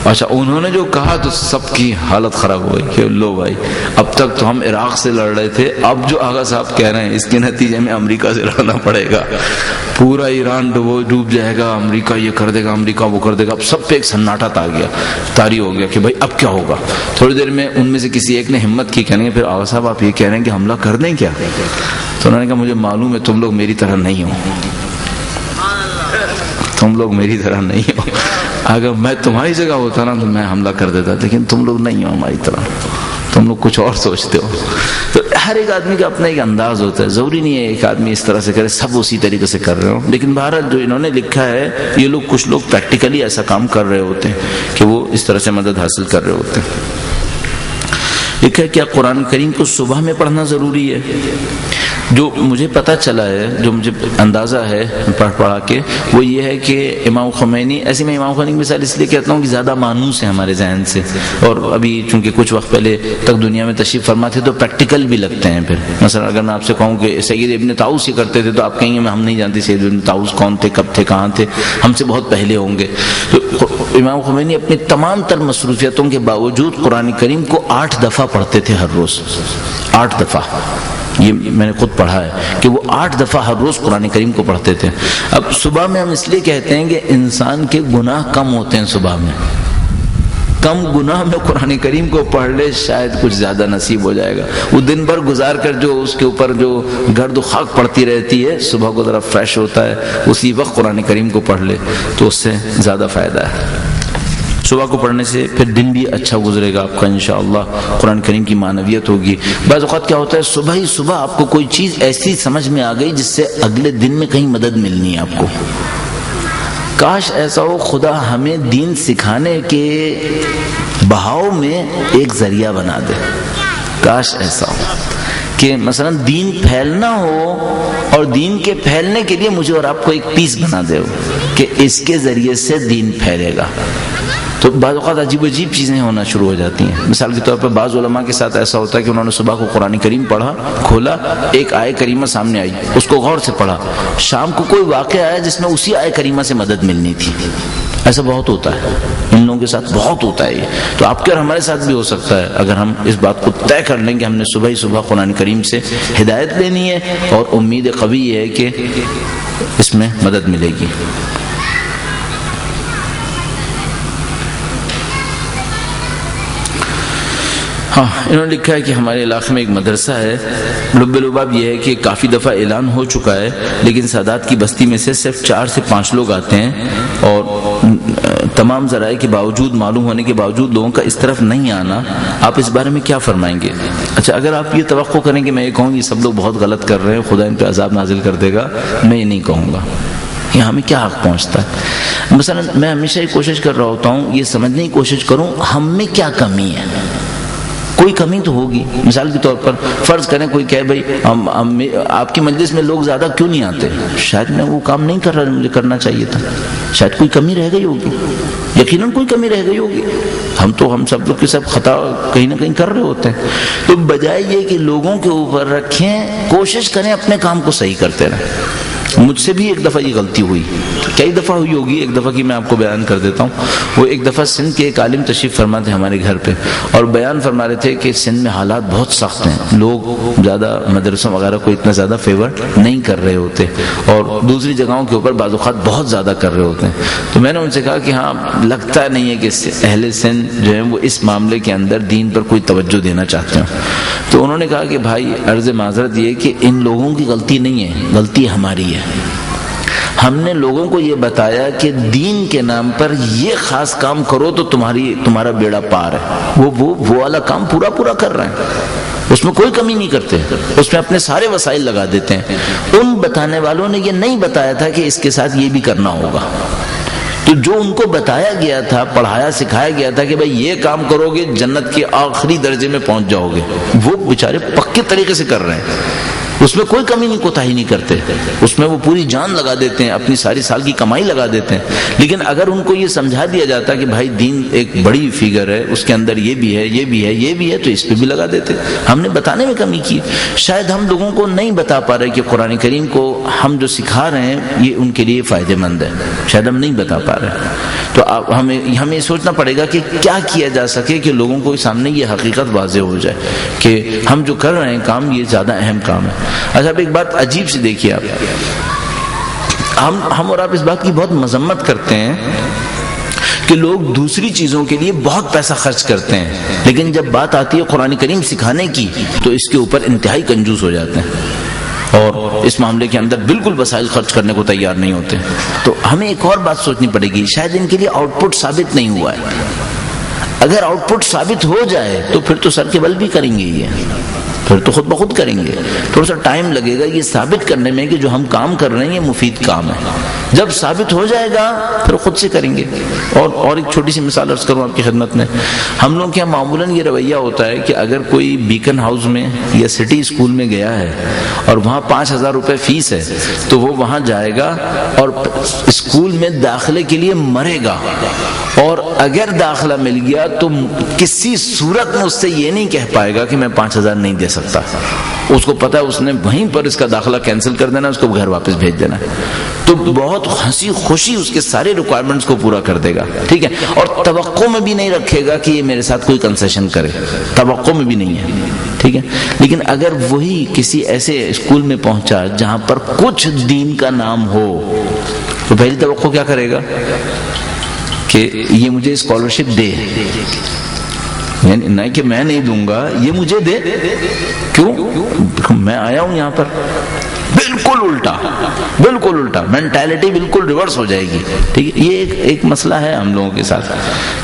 اچھا, انہوں نے جو کہا تو سب کی حالت خراب ہو گئی کہ لو بھائی, اب تک تو ہم عراق سے لڑ رہے تھے, اب جو آغا صاحب کہہ رہے ہیں اس کے نتیجے میں امریکہ سے لڑنا پڑے گا, پورا ایران ڈوب جائے گا, امریکہ یہ کر دے گا, امریکہ وہ کر دے گا. اب سب پہ ایک سناٹا طاری ہو گیا کہ بھائی اب کیا ہوگا. تھوڑی دیر میں ان میں سے کسی ایک نے ہمت کی کہنے پھر آغا صاحب آپ یہ کہہ رہے ہیں کہ حملہ کر دیں کیا؟ تو انہوں نے کہا مجھے معلوم ہے تم لوگ میری طرح نہیں ہو, اگر میں تمہاری جگہ ہوتا نا تو میں حملہ کر دیتا, لیکن تم لوگ نہیں ہو ہماری طرح, تم لوگ کچھ اور سوچتے ہو. تو ہر ایک آدمی کا اپنا ایک انداز ہوتا ہے, ضروری نہیں ہے ایک آدمی اس طرح سے کرے سب اسی طریقے سے کر رہے ہوں. لیکن بہرحال جو انہوں نے لکھا ہے یہ لوگ, کچھ لوگ پریکٹیکلی ایسا کام کر رہے ہوتے ہیں کہ وہ اس طرح سے مدد حاصل کر رہے ہوتے ہیں. لکھا ہے کیا قرآن کریم کو صبح میں پڑھنا ضروری ہے؟ جو مجھے پتہ چلا ہے, جو مجھے اندازہ ہے پڑھا کے, وہ یہ ہے کہ امام خمینی, ایسے میں امام خمینی کی مثال اس لیے کہتا ہوں کہ زیادہ مانوس ہے ہمارے ذہن سے, اور ابھی چونکہ کچھ وقت پہلے تک دنیا میں تشریف فرما تھے تو پریکٹیکل بھی لگتے ہیں. پھر مثلا اگر میں آپ سے کہوں کہ سید ابن طاؤس یہ کرتے تھے تو آپ کہیں گے ہم نہیں جانتے سید ابن طاؤس کون تھے, کب تھے, کہاں تھے, ہم سے بہت پہلے ہوں گے. تو امام خمینی اپنی تمام تر مصروفیتوں کے باوجود قرآن کریم کو 8 دفعہ پڑھتے تھے ہر روز. 8 دفعہ, یہ میں نے خود پڑھا ہے کہ وہ 8 دفعہ ہر روز قرآن کریم کو پڑھتے تھے. اب صبح میں ہم اس لیے کہتے ہیں کہ انسان کے گناہ کم ہوتے ہیں صبح میں, کم گناہ میں قرآن کریم کو پڑھ لے شاید کچھ زیادہ نصیب ہو جائے گا. وہ دن بھر گزار کر جو اس کے اوپر جو گرد و خاک پڑتی رہتی ہے, صبح کو ذرا فریش ہوتا ہے, اسی وقت قرآن کریم کو پڑھ لے تو اس سے زیادہ فائدہ ہے. صبح کو پڑھنے سے پھر دن بھی اچھا گزرے گا آپ کا انشاءاللہ, قرآن کریم کی معنویت ہوگی. بعض اوقات کیا ہوتا ہے صبح ہی صبح آپ کو کوئی چیز ایسی سمجھ میں آ گئی جس سے اگلے دن میں کہیں مدد ملنی ہے آپ کو. کاش ایسا ہو خدا ہمیں دین سکھانے کے بہاؤ میں ایک ذریعہ بنا دے. کاش ایسا ہو کہ مثلا دین پھیلنا ہو اور دین کے پھیلنے کے لیے مجھے اور آپ کو ایک پیس بنا دے کہ اس کے ذریعے سے دین پھیلے گا. تو بعض اوقات عجیب چیزیں ہونا شروع ہو جاتی ہیں. مثال کے طور پر بعض علماء کے ساتھ ایسا ہوتا ہے کہ انہوں نے صبح کو قرآن کریم پڑھا, کھولا, ایک آیت کریمہ سامنے آئی, اس کو غور سے پڑھا, شام کو کوئی واقعہ آیا جس میں اسی آیت کریمہ سے مدد ملنی تھی. ایسا بہت ہوتا ہے, ان لوگوں کے ساتھ بہت ہوتا ہے. تو آپ کے اور ہمارے ساتھ بھی ہو سکتا ہے اگر ہم اس بات کو طے کر لیں کہ ہم نے صبح ہی صبح قرآن کریم سے ہدایت لینی ہے اور امید قوی ہے کہ اس میں مدد ملے گی. ہاں, انہوں نے لکھا ہے کہ ہمارے علاقے میں ایک مدرسہ ہے. لب لباب یہ ہے کہ کافی دفعہ اعلان ہو چکا ہے لیکن سادات کی بستی میں سے صرف 4 سے 5 لوگ آتے ہیں اور تمام ذرائع کے باوجود, معلوم ہونے کے باوجود لوگوں کا اس طرف نہیں آنا. آپ اس بارے میں کیا فرمائیں گے؟ اچھا, اگر آپ یہ توقع کریں کہ میں یہ کہوں یہ سب لوگ بہت غلط کر رہے ہیں, خدا ان پہ عذاب نازل کر دے گا, میں یہ نہیں کہوں گا. یہاں ہمیں کیا حق پہنچتا ہے؟ مثلا میں ہمیشہ یہ کوشش کر رہا ہوتا ہوں یہ سمجھنے کی کوشش کروں ہم میں کیا کمی ہے. کوئی کمی تو ہوگی. مثال کے طور پر فرض کریں کوئی کہے بھائی آپ کی مجلس میں لوگ زیادہ کیوں نہیں آتے, شاید میں وہ کام نہیں کر رہا مجھے کرنا چاہیے تھا, شاید کوئی کمی رہ گئی ہوگی, یقیناً کوئی کمی رہ گئی ہوگی. ہم سب لوگ کے سب خطا کہیں نہ کہیں کر رہے ہوتے ہیں. تو بجائے یہ کہ لوگوں کے اوپر رکھیں, کوشش کریں اپنے کام کو صحیح کرتے رہیں. مجھ سے بھی ایک دفعہ یہ غلطی ہوئی، کئی دفعہ ہوئی ہوگی، ایک دفعہ کی میں آپ کو بیان کر دیتا ہوں. وہ ایک دفعہ سندھ کے ایک عالم تشریف فرما تھے ہمارے گھر پہ، اور بیان فرما رہے تھے کہ سندھ میں حالات بہت سخت ہیں، لوگ زیادہ مدرسوں وغیرہ کو اتنا زیادہ فیور نہیں کر رہے ہوتے، اور دوسری جگہوں کے اوپر بعض اوقات بہت زیادہ کر رہے ہوتے ہیں. تو میں نے ان سے کہا کہ ہاں لگتا نہیں ہے کہ اہل سندھ جو ہیں وہ اس معاملے کے اندر دین پر کوئی توجہ دینا چاہتے ہیں. تو انہوں نے کہا کہ بھائی عرض معذرت یہ کہ ان لوگوں کی غلطی نہیں ہے، غلطی ہماری ہے. ہم نے لوگوں کو یہ بتایا کہ دین کے نام پر یہ خاص کام کرو تو تمہارا بیڑا پار ہے. وہ والا کام پورا کر رہے ہیں، اس میں کوئی کمی نہیں کرتے، اس میں اپنے سارے وسائل لگا دیتے ہیں. ان بتانے والوں نے یہ نہیں بتایا تھا کہ اس کے ساتھ یہ بھی کرنا ہوگا. تو جو ان کو بتایا گیا تھا، پڑھایا سکھایا گیا تھا کہ بھئی یہ کام کرو گے جنت کے آخری درجے میں پہنچ جاؤ گے، وہ بیچارے پکے طریقے سے کر رہے ہیں. اس میں کوئی کمی نہیں کوتاہی نہیں کرتے، اس میں وہ پوری جان لگا دیتے ہیں، اپنی ساری سال کی کمائی لگا دیتے ہیں. لیکن اگر ان کو یہ سمجھا دیا جاتا کہ بھائی دین ایک بڑی فگر ہے، اس کے اندر یہ بھی ہے، یہ بھی ہے، یہ بھی ہے، تو اس پہ بھی لگا دیتے. ہم نے بتانے میں کمی کی. شاید ہم لوگوں کو نہیں بتا پا رہے کہ قرآن کریم کو ہم جو سکھا رہے ہیں یہ ان کے لیے فائدہ مند ہے، شاید ہم نہیں بتا پا رہے. تو ہمیں سوچنا پڑے گا کہ کیا کیا جا سکے کہ لوگوں کو سامنے یہ حقیقت واضح ہو جائے کہ ہم جو کر رہے ہیں کام یہ زیادہ اہم کام ہے. اچھا اب ایک بات عجیب سی دیکھیے آپ، ہم اور آپ اس بات کی بہت مذمت کرتے ہیں کہ لوگ دوسری چیزوں کے لیے بہت پیسہ خرچ کرتے ہیں، لیکن جب بات آتی ہے قرآن کریم سکھانے کی تو اس کے اوپر انتہائی کنجوس ہو جاتے ہیں اور اس معاملے کے اندر بالکل وسائل خرچ کرنے کو تیار نہیں ہوتے. تو ہمیں ایک اور بات سوچنی پڑے گی، شاید ان کے لیے آؤٹ پٹ ثابت نہیں ہوا ہے. اگر آؤٹ پٹ ثابت ہو جائے تو پھر تو سر کے بل بھی کریں گے، یہ پھر تو خود بخود کریں گے. تھوڑا سا ٹائم لگے گا یہ ثابت کرنے میں کہ جو ہم کام کر رہے ہیں یہ مفید کام ہے. جب ثابت ہو جائے گا پھر خود سے کریں گے. اور ایک چھوٹی سی مثال عرض کروں آپ کی خدمت میں. ہم لوگ کے یہاں معمولاً یہ رویہ ہوتا ہے کہ اگر کوئی بیکن ہاؤس میں یا سٹی اسکول میں گیا ہے اور وہاں 5,000 روپے فیس ہے تو وہ وہاں جائے گا اور اسکول میں داخلے کے لیے مرے گا، اور اگر داخلہ مل گیا تو کسی صورت میں اس سے یہ نہیں کہہ پائے گا کہ میں 5,000 نہیں دے سکتا. اس کو پتا ہے اس نے وہیں پر اس کا داخلہ کینسل کر دینا، اس کو گھر واپس بھیج دینا. تو بہت ہنسی خوشی اس کے سارے ریکوائرمنٹس کو پورا کر دے گا، ٹھیک ہے، اور توقع میں بھی نہیں رکھے گا کہ یہ میرے ساتھ کوئی کنسیشن کرے، توقع میں بھی نہیں ہے، ٹھیک ہے. لیکن اگر وہی کسی ایسے اسکول میں پہنچا جہاں پر کچھ دین کا نام ہو تو پہلی توقع کیا کرے گا کہ یہ مجھے اسکالرشپ دے، یعنی نہیں کہ میں نہیں دوں گا، یہ مجھے دے. کیوں؟ میں آیا ہوں یہاں پر. بالکل الٹا مینٹالٹی بالکل ریورس ہو جائے گی، ٹھیک ہے. یہ ایک مسئلہ ہے ہم لوگوں کے ساتھ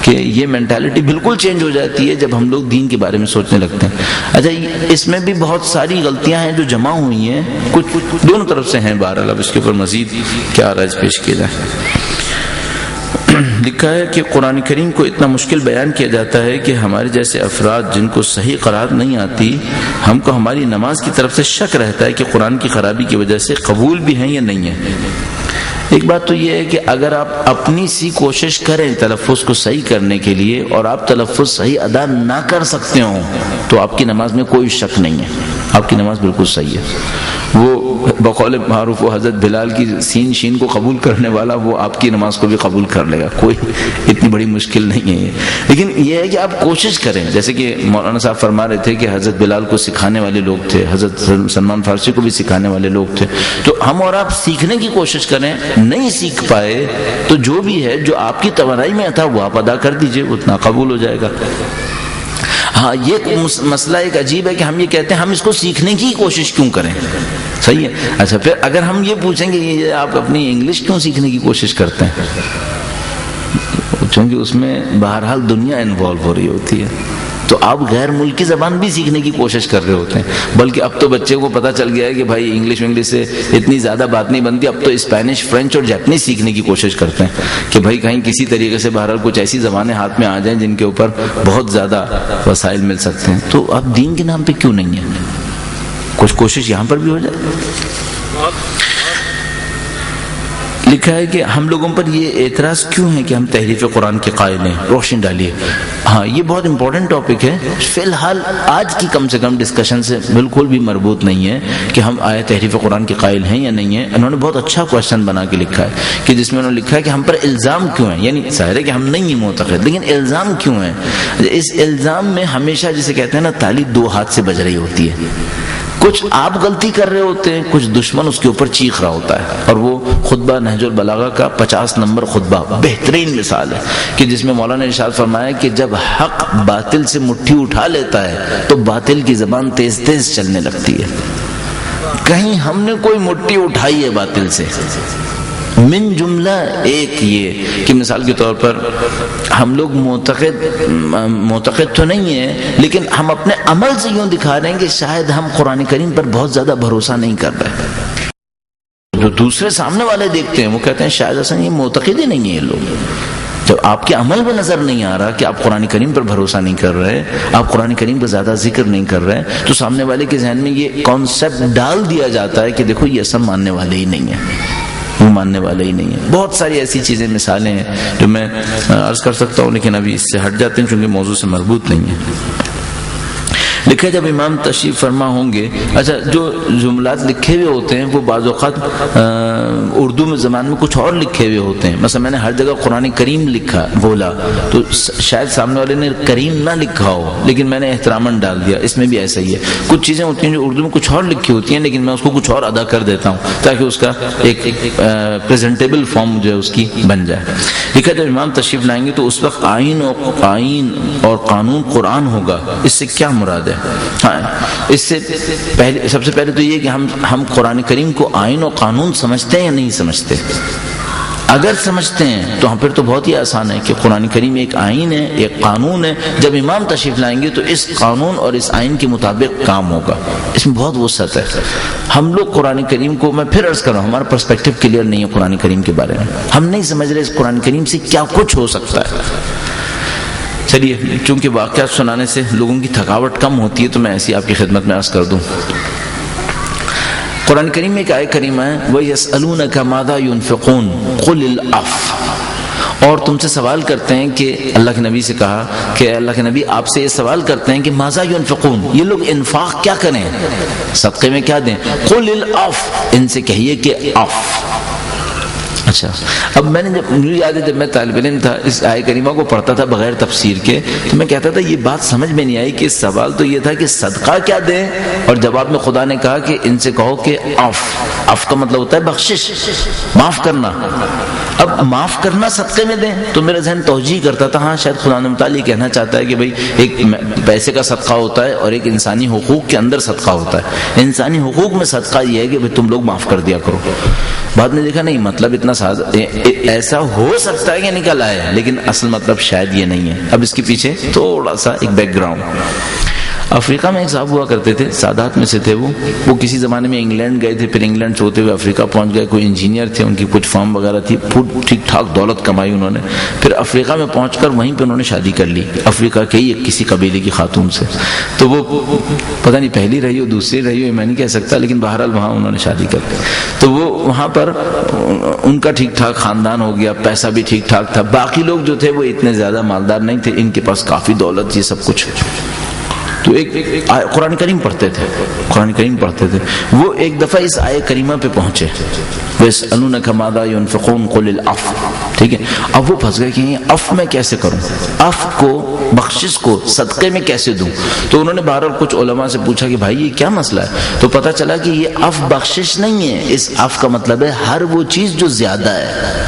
کہ یہ مینٹالٹی بالکل چینج ہو جاتی ہے جب ہم لوگ دین کے بارے میں سوچنے لگتے ہیں. اچھا اس میں بھی بہت ساری غلطیاں ہیں جو جمع ہوئی ہیں، کچھ دونوں طرف سے ہیں. بہرحال اب اس کے اوپر مزید کیا رائج پیش کیا جائے. لکھا ہے کہ قرآن کریم کو اتنا مشکل بیان کیا جاتا ہے کہ ہمارے جیسے افراد جن کو صحیح قرات نہیں آتی، ہم کو ہماری نماز کی طرف سے شک رہتا ہے کہ قرآن کی خرابی کی وجہ سے قبول بھی ہیں یا نہیں ہے. ایک بات تو یہ ہے کہ اگر آپ اپنی سی کوشش کریں تلفظ کو صحیح کرنے کے لیے اور آپ تلفظ صحیح ادا نہ کر سکتے ہوں تو آپ کی نماز میں کوئی شک نہیں ہے، آپ کی نماز بالکل صحیح ہے. وہ بقول معروف و حضرت بلال کی سین شین کو قبول کرنے والا وہ آپ کی نماز کو بھی قبول کر لے گا، کوئی اتنی بڑی مشکل نہیں ہے یہ. لیکن یہ ہے کہ آپ کوشش کریں، جیسے کہ مولانا صاحب فرما رہے تھے کہ حضرت بلال کو سکھانے والے لوگ تھے، حضرت سلمان فارسی کو بھی سکھانے والے لوگ تھے. تو ہم اور آپ سیکھنے کی کوشش کریں، نہیں سیکھ پائے تو جو بھی ہے جو آپ کی توانائی میں تھا وہ آپ ادا کر دیجئے، اتنا قبول ہو جائے گا. ہاں یہ مسئلہ ایک عجیب ہے کہ ہم یہ کہتے ہیں ہم اس کو سیکھنے کی کوشش کیوں کریں، صحیح ہے. اچھا پھر اگر ہم یہ پوچھیں گے یہ آپ اپنی انگلش کیوں سیکھنے کی کوشش کرتے ہیں، چونکہ اس میں بہرحال دنیا انوالو ہو رہی ہوتی ہے تو آپ غیر ملکی زبان بھی سیکھنے کی کوشش کر رہے ہوتے ہیں. بلکہ اب تو بچے کو پتہ چل گیا ہے کہ بھائی انگلش سے اتنی زیادہ بات نہیں بنتی، اب تو اسپینش، فرینچ اور جاپنیز سیکھنے کی کوشش کرتے ہیں کہ بھائی کہیں کسی طریقے سے بہرحال کچھ ایسی زبانیں ہاتھ میں آ جائیں جن کے اوپر بہت زیادہ وسائل مل سکتے ہیں. تو اب دین کے نام پہ کیوں نہیں ہے، کچھ کوشش یہاں پر بھی ہو جائے. لکھا ہے کہ ہم لوگوں پر یہ اعتراض کیوں ہے کہ ہم تحریف قرآن کے قائل ہیں، روشن ڈالیے۔ ہاں یہ بہت امپورٹنٹ ٹاپک ہے، فی الحال آج کی کم سے کم ڈسکشن سے بالکل بھی مربوط نہیں ہے کہ ہم آیا تحریف قرآن کے قائل ہیں یا نہیں ہیں۔ انہوں نے بہت اچھا کوشچن بنا کے لکھا ہے کہ جس میں انہوں نے لکھا ہے کہ ہم پر الزام کیوں ہے، یعنی ظاہر ہے کہ ہم نہیں ہیں معتقد، لیکن الزام کیوں ہے۔ اس الزام میں ہمیشہ جسے کہتے ہیں نا تالی دو ہاتھ سے بج رہی ہوتی ہے، کچھ آپ غلطی کر رہے ہوتے ہیں، کچھ دشمن اس کے اوپر چیخ رہا ہوتا ہے۔ اور وہ خطبہ نہج البلاغہ کا 50 نمبر خطبہ بہترین مثال ہے کہ جس میں مولانا نے ارشاد فرمایا کہ جب حق باطل سے مٹھی اٹھا لیتا ہے تو باطل کی زبان تیز تیز چلنے لگتی ہے۔ کہیں ہم نے کوئی مٹھی اٹھائی ہے باطل سے؟ من جملہ ایک یہ کہ مثال کے طور پر ہم لوگ معتقد تو نہیں ہیں، لیکن ہم اپنے عمل سے یوں دکھا رہے ہیں کہ شاید ہم قرآن کریم پر بہت زیادہ بھروسہ نہیں کر رہے۔ جو دوسرے سامنے والے دیکھتے ہیں وہ کہتے ہیں شاید اصلا یہ معتقد ہی نہیں ہے یہ لوگ۔ جب آپ کے عمل میں نظر نہیں آ رہا کہ آپ قرآن کریم پر بھروسہ نہیں کر رہے، آپ قرآن کریم پر زیادہ ذکر نہیں کر رہے، تو سامنے والے کے ذہن میں یہ کانسیپٹ ڈال دیا جاتا ہے کہ دیکھو یہ اصلا ماننے والے ہی نہیں ہیں، وہ ماننے والے ہی نہیں ہیں۔ بہت ساری ایسی چیزیں مثالیں ہیں جو میں عرض کر سکتا ہوں، لیکن ابھی اس سے ہٹ جاتے ہیں چونکہ موضوع سے مربوط نہیں ہے۔ لکھے جب امام تشریف فرما ہوں گے، اچھا جو جملات لکھے ہوئے ہوتے ہیں وہ بعض اوقات اردو میں زبان میں کچھ اور لکھے ہوئے ہوتے ہیں۔ مثلا میں نے ہر جگہ قرآن کریم لکھا بولا تو شاید سامنے والے نے کریم نہ لکھا ہو، لیکن میں نے احتراماً ڈال دیا۔ اس میں بھی ایسا ہی ہے، کچھ چیزیں ہوتی ہیں جو اردو میں کچھ اور لکھی ہوتی ہیں لیکن میں اس کو کچھ اور ادا کر دیتا ہوں تاکہ اس کا ایک پریزنٹیبل فارم جو ہے اس کی بن جائے۔ لکھا جب امام تشریف لائیں گے تو اس وقت آئین اور قانون قرآن ہوگا۔ اس سے کیا مراد ہے؟ ہاں اس سے پہلے سب سے پہلے تو یہ کہ ہم قرآن کریم کو آئین و قانون سمجھتے ہیں یا نہیں سمجھتے؟ اگر سمجھتے ہیں تو پھر تو بہت ہی آسان ہے کہ قرآن کریم ایک آئین ہے، ایک قانون ہے۔ جب امام تشریف لائیں گے تو اس قانون اور اس آئین کے مطابق کام ہوگا۔ اس میں بہت وسعت ہے۔ ہم لوگ قرآن کریم کو، میں پھر عرض کر رہا ہوں، ہمارا پرسپیکٹو کلیئر نہیں ہے قرآن کریم کے بارے میں، ہم نہیں سمجھ رہے اس قرآن کریم سے کیا کچھ ہو سکتا ہے۔ چلیے چونکہ واقعات سنانے سے لوگوں کی تھکاوٹ کم ہوتی ہے تو میں ایسی آپ کی خدمت میں عرض کر دوں۔ قرآن کریم میں ایک آیت کریمہ ہے وَيَسْأَلُونَكَ مَاذَا يُنْفِقُونَ قُلِ الْعَفْوَ، اور تم سے سوال کرتے ہیں کہ اللہ کے نبی سے کہا کہ اللہ کے نبی آپ سے یہ سوال کرتے ہیں کہ ماذا ينفقون، یہ لوگ انفاق کیا کریں، صدقے میں کیا دیں؟ قُلِ الْعَفْوَ، ان سے کہیے کہ عفو۔ اچھا اب میں نے مجھے یاد ہے جب میں طالب علم تھا اس آیت کریمہ کو پڑھتا تھا بغیر تفسیر کے تو میں کہتا تھا یہ بات سمجھ میں نہیں آئی کہ سوال تو یہ تھا کہ صدقہ کیا دیں، اور جواب میں خدا نے کہا کہ ان سے کہو کہ عفو کا مطلب ہوتا ہے بخشش، معاف کرنا۔ اب معاف کرنا صدقے میں دیں تو میرا ذہن توجیہ کرتا تھا ہاں شاید خدا نے متعالی کہنا چاہتا ہے کہ بھئی ایک پیسے کا صدقہ ہوتا ہے اور ایک انسانی حقوق کے اندر صدقہ ہوتا ہے۔ انسانی حقوق میں صدقہ یہ ہے کہ بھئی تم لوگ معاف کر دیا کرو۔ بعد میں دیکھا نہیں مطلب اتنا ایسا ہو سکتا ہے کہ نکل آیا، لیکن اصل مطلب شاید یہ نہیں ہے۔ اب اس کے پیچھے تھوڑا سا ایک بیک گراؤنڈ۔ افریقہ میں ایک صاحب ہوا کرتے تھے، سادات میں سے تھے وہ کسی زمانے میں انگلینڈ گئے تھے، پھر انگلینڈ سے ہوتے ہوئے افریقہ پہنچ گئے، کوئی انجینئر تھے، ان کی کچھ فارم وغیرہ تھی، ٹھیک ٹھاک دولت کمائی انہوں نے، پھر افریقہ میں پہنچ کر وہیں پہ انہوں نے شادی کر لی افریقہ کے ہی کسی قبیلے کی خاتون سے۔ تو وہ پتہ نہیں پہلی رہی ہو دوسری رہی ہو میں نہیں کہہ سکتا، لیکن بہرحال وہاں انہوں نے شادی کر لی۔ تو وہ وہاں پر ان کا ٹھیک ٹھاک خاندان ہو گیا، پیسہ بھی ٹھیک ٹھاک تھا، باقی لوگ جو تھے وہ اتنے زیادہ مالدار نہیں تھے، ان کے پاس کافی دولت یہ سب کچھ۔ تو ایک قرآن کریم پڑھتے تھے وہ ایک دفعہ اس آیت کریمہ پہ پہنچے وَيَسْأَلُونَكَ مَاذَا يُنْفِقُونَ قُلِ الْعَفْوَ، ٹھیک ہے۔ اب وہ پھنس گئے کہ یہ عفو میں کیسے کروں، عفو کو بخشش کو صدقے میں کیسے دوں۔ تو انہوں نے بہرحال کچھ علماء سے پوچھا کہ بھائی یہ کیا مسئلہ ہے، تو پتہ چلا کہ یہ عفو بخشش نہیں ہے، اس عفو کا مطلب ہے ہر وہ چیز جو زیادہ ہے،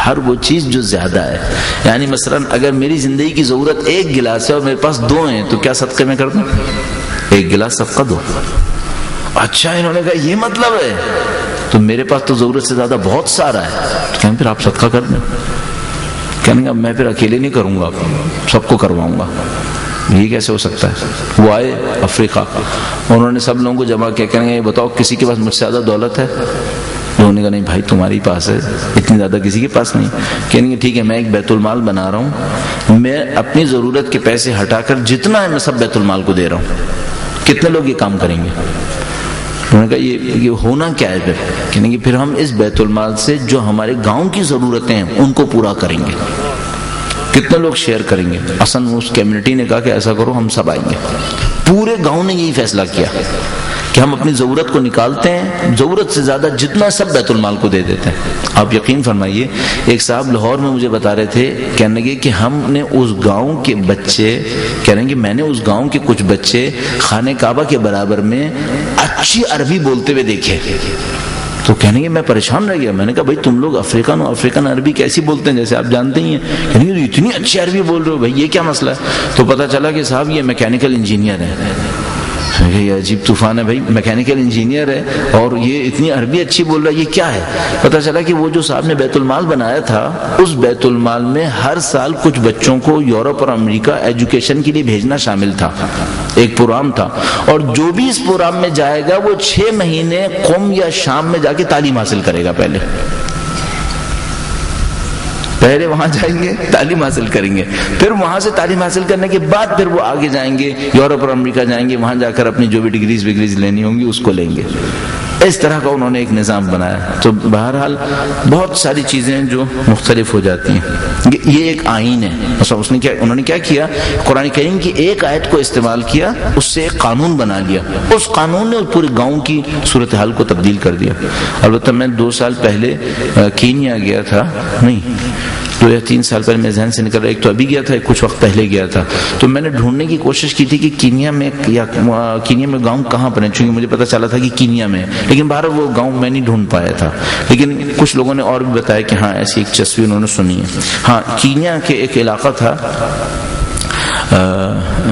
ہر وہ چیز جو زیادہ ہے۔ یعنی مثلا اگر میری زندگی کی ضرورت ایک گلاس ہے اور میرے پاس 2 ہیں تو کیا صدقے میں کر دوں؟ 1 گلاس صدقہ دو۔ اچھا انہوں نے کہا یہ مطلب ہے، تو میرے پاس تو ضرورت سے زیادہ بہت سارا ہے، تو کہیں پھر آپ صدقہ کر دیں۔ کہنے گا میں پھر اکیلے نہیں کروں گا، سب کو کرواؤں گا۔ یہ کیسے ہو سکتا ہے؟ وہ آئے افریقہ، انہوں نے سب لوگوں کو جمع کیا، کہنے گا یہ بتاؤ کسی کے پاس مجھ سے زیادہ دولت ہے؟ انہوں نے کہا نہیں بھائی تمہاری پاس ہے، اتنی زیادہ کسی کے پاس نہیں۔ کہنے گے ٹھیک ہے میں ایک بیت المال بنا رہا ہوں، میں اپنی ضرورت کے پیسے ہٹا کر جتنا ہے میں سب بیت المال کو دے رہا ہوں، کتنے لوگ یہ کام کریں گے؟ انہوں نے کہا یہ ہونا کیا ہے؟ کہنے کہ پھر ہم اس بیت المال سے جو ہمارے گاؤں کی ضرورتیں ہیں ان کو پورا کریں گے. کتنے لوگ شیئر کریں گے؟ اصل اس کمیونٹی نے کہا کہ ایسا کرو ہم سب آئیں گے. پورے گاؤں نے یہی فیصلہ کیا کہ ہم اپنی ضرورت کو نکالتے ہیں, ضرورت سے زیادہ جتنا سب بیت المال کو دے دیتے ہیں. آپ یقین فرمائیے, ایک صاحب لاہور میں مجھے بتا رہے تھے, کہنے لگے کہ ہم نے اس گاؤں کے بچے, کہہ رہے ہیں کہ میں نے اس گاؤں کے کچھ بچے خانہ کعبہ کے برابر میں اچھی عربی بولتے ہوئے دیکھے. تو کہنے کہ میں پریشان رہ گیا. میں نے کہا بھائی تم لوگ افریقن عربی کیسی بولتے ہیں, جیسے آپ جانتے ہی ہیں. کہنے کہ اتنی اچھی عربی بول رہے ہو بھائی, یہ کیا مسئلہ ہے؟ تو پتہ چلا کہ صاحب یہ میکینیکل انجینئر ہے. یہ عجیب طوفان ہے بھائی, میکینیکل انجینئر ہے اور یہ اتنی عربی اچھی بول رہا ہے, یہ کیا ہے؟ پتہ چلا کہ وہ جو صاحب نے بیت المال بنایا تھا, اس بیت المال میں ہر سال کچھ بچوں کو یورپ اور امریکہ ایجوکیشن کے لیے بھیجنا شامل تھا. ایک پروگرام تھا, اور جو بھی اس پروگرام میں جائے گا وہ 6 مہینے قم یا شام میں جا کے تعلیم حاصل کرے گا. پہلے وہاں جائیں گے, تعلیم حاصل کریں گے, پھر وہاں سے تعلیم حاصل کرنے کے بعد پھر وہ آگے جائیں گے, یورپ اور امریکہ جائیں گے, وہاں جا کر اپنی جو بھی ڈگریز لینی ہوں گی اس کو لیں گے. اس طرح کا انہوں نے ایک نظام بنایا. تو بہرحال بہت ساری چیزیں جو مختلف ہو جاتی ہیں. یہ ایک آئین ہے. انہوں نے کیا کیا, قرآن کریم کی ایک آیت کو استعمال کیا, اس سے ایک قانون بنا لیا. اس قانون نے پورے گاؤں کی صورتحال کو تبدیل کر دیا. البتہ میں 2 سال پہلے کینیا گیا تھا, نہیں 2 یا 3 سال پہلے میرے ذہن سے نکل رہا, ایک تو ابھی گیا تھا, ایک کچھ وقت پہلے گیا تھا. تو میں نے ڈھونڈنے کی کوشش کی تھی کہ کینیا میں گاؤں کہاں پر ہے, چونکہ مجھے پتا چلا تھا کہ کینیا میں, لیکن باہر وہ گاؤں میں نہیں ڈھونڈ پایا تھا. لیکن کچھ لوگوں نے اور بھی بتایا کہ ہاں ایسی ایک تصویر انہوں نے سنی ہے. ہاں, کینیا کے ایک علاقہ تھا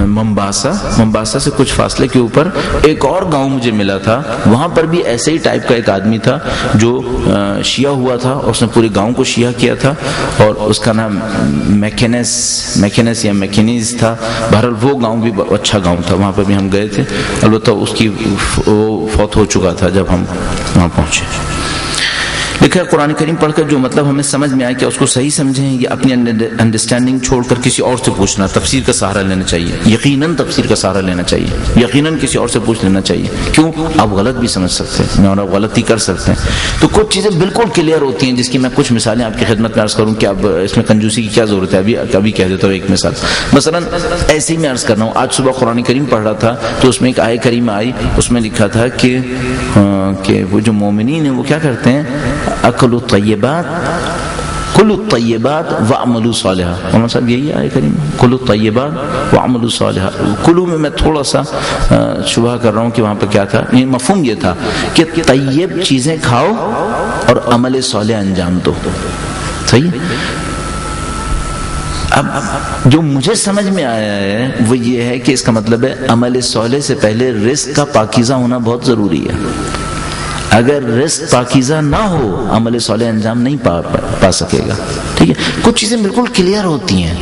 ممباسا سے کچھ فاصلے کے اوپر ایک اور گاؤں مجھے ملا تھا. وہاں پر بھی ایسے ہی ٹائپ کا ایک آدمی تھا جو شیعہ ہوا تھا, اور اس نے پورے گاؤں کو شیعہ کیا تھا, اور اس کا نام میکینس یا میکینیز تھا. بہرحال وہ گاؤں بھی اچھا گاؤں تھا, وہاں پر بھی ہم گئے تھے. البتہ اس کی وہ فوت ہو چکا تھا جب ہم وہاں پہنچے. لکھا ہے قرآن کریم پڑھ کر جو مطلب ہمیں سمجھ میں آئے, کیا اس کو صحیح سمجھیں یا اپنی انڈرسٹینڈنگ چھوڑ کر کسی اور سے پوچھنا, تفسیر کا سہارا لینا چاہیے. یقیناً تفسیر کا سہارا لینا چاہیے, یقیناً کسی اور سے پوچھ لینا چاہیے. کیوں؟ آپ غلط بھی سمجھ سکتے ہیں اور آپ غلطی کر سکتے ہیں. تو کچھ چیزیں بالکل کلیئر ہوتی ہیں, جس کی میں کچھ مثالیں آپ کی خدمت میں عرض کروں کہ اب اس میں کنجوسی کی کیا ضرورت ہے. ابھی کہہ دیتا ہوں ایک مثال. مثلا ایسے ہی میں عرض کر رہا ہوں, آج صبح قرآن کریم پڑھ رہا تھا تو اس میں ایک آیت کریمہ آئی, اس میں لکھا تھا کہ وہ جو مومنین ہیں وہ کیا کرتے ہیں, اکلوا الطیبات کلوا الطیبات وعملوا صالحا. مولانا صاحب یہی آئے کریم, کلوا الطیبات وعملوا صالحا. کلو میں تھوڑا سا شبہ کر رہا ہوں کہ وہاں پہ کیا تھا. یہ مفہوم یہ تھا کہ طیب چیزیں کھاؤ اور عمل صالح انجام دو. صحیح. اب جو مجھے سمجھ میں آیا ہے وہ یہ ہے کہ اس کا مطلب ہے عمل صالح سے پہلے رزق کا پاکیزہ ہونا بہت ضروری ہے. اگر رزق پاکیزہ نہ ہو عمل صالح انجام نہیں پا سکے گا. ٹھیک ہے, کچھ چیزیں بالکل کلیئر ہوتی ہیں,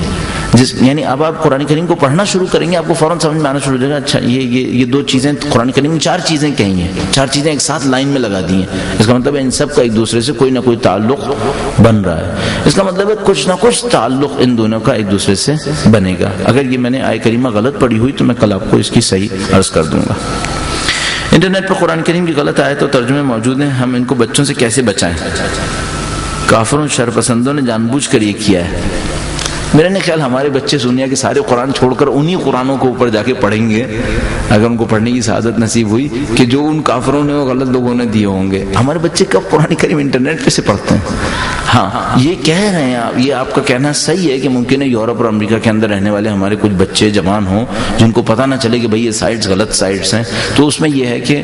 یعنی اب آپ قرآن کریم کو پڑھنا شروع کریں گے, آپ کو فوراً سمجھ میں آنا شروع ہو جائے گا. اچھا یہ 2 چیزیں قرآن کریم میں 4 چیزیں کہی ہیں, 4 چیزیں ایک ساتھ لائن میں لگا دی ہیں. اس کا مطلب ہے ان سب کا ایک دوسرے سے کوئی نہ کوئی تعلق بن رہا ہے. اس کا مطلب ہے کچھ نہ کچھ تعلق ان دونوں کا ایک دوسرے سے بنے گا. اگر یہ میں نے آیت کریمہ غلط پڑھی ہوئی تو میں کل آپ کو اس کی صحیح عرض کر دوں گا. انٹرنیٹ پر قرآن کریم کی غلط آیت اور ترجمے موجود ہیں, ہم ان کو بچوں سے کیسے بچائیں؟ کافروں شر پسندوں نے جان بوجھ کر یہ کیا ہے. میرے نے خیال ہمارے بچے دنیا کے سارے قرآن چھوڑ کر انہی قرآنوں کو اوپر جا کے پڑھیں گے, اگر ان کو پڑھنے کی سعادت نصیب ہوئی, کہ جو ان کافروں نے وہ غلط لوگوں نے دیے ہوں گے. ہمارے بچے کب قرآن کریم انٹرنیٹ پہ سے پڑھتے ہیں. ہاں یہ کہہ رہے ہیں, یہ آپ کا کہنا صحیح ہے کہ ممکن ہے یورپ اور امریکہ کے اندر رہنے والے ہمارے کچھ بچے جوان ہوں جن کو پتہ نہ چلے کہ بھئی یہ سائٹس غلط سائٹس ہیں. تو اس میں یہ ہے کہ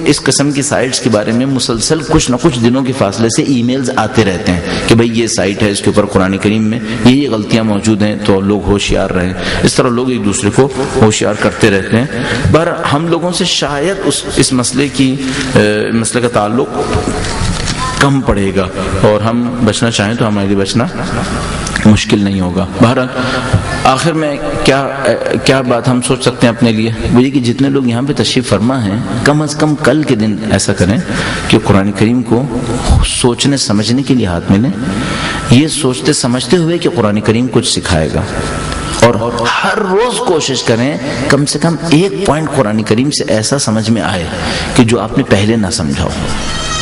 اس قسم کی سائٹس کے بارے میں مسلسل کچھ نہ کچھ دنوں کے فاصلے سے ای میلز آتے رہتے ہیں کہ بھئی یہ سائٹ ہے, اس کے اوپر قرآن کریم میں یہ غلطیاں موجود ہیں, تو لوگ ہوشیار رہیں. اس طرح لوگ ایک دوسرے کو ہوشیار کرتے رہتے ہیں. پر ہم لوگوں سے شاید اس مسئلے کا تعلق کم پڑے گا, اور ہم بچنا چاہیں تو ہمارے لیے بچنا مشکل نہیں ہوگا. بہرحال آخر میں کیا بات ہم سوچ سکتے ہیں اپنے لیے, وہ یہ کہ جتنے لوگ یہاں پہ تشریف فرما ہیں کم از کم کل کے دن ایسا کریں کہ قرآن کریم کو سوچنے سمجھنے کے لیے ہاتھ میں لیں, یہ سوچتے سمجھتے ہوئے کہ قرآن کریم کچھ سکھائے گا. اور ہر روز کوشش کریں کم سے کم ایک پوائنٹ قرآن کریم سے ایسا سمجھ میں آئے کہ جو آپ نے پہلے نہ سمجھا ہو.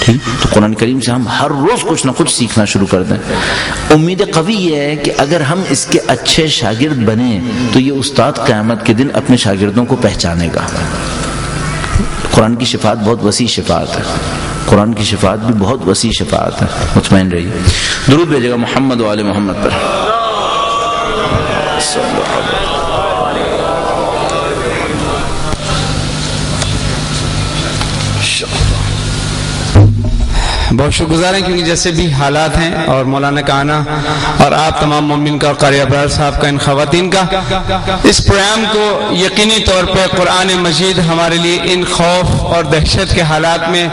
ٹھیک، تو قرآن کریم سے ہم ہر روز کچھ نہ کچھ سیکھنا شروع کر دیں. امید قوی یہ ہے کہ اگر ہم اس کے اچھے شاگرد بنیں تو یہ استاد قیامت کے دن اپنے شاگردوں کو پہچانے گا. قرآن کی شفاعت بہت وسیع شفاعت ہے، قرآن کی شفاعت بھی بہت وسیع شفاعت ہے. مطمئن رہیے. درود بھیجے گا محمد و آل محمد پر. بہت شکر گزار ہیں کیونکہ جیسے بھی حالات ہیں اور مولانا کا آنا اور آپ تمام مومن کا اور قاری ابرار صاحب کا، ان خواتین کا، اس پروگرام کو یقینی طور پہ قرآن مجید ہمارے لیے ان خوف اور دہشت کے حالات میں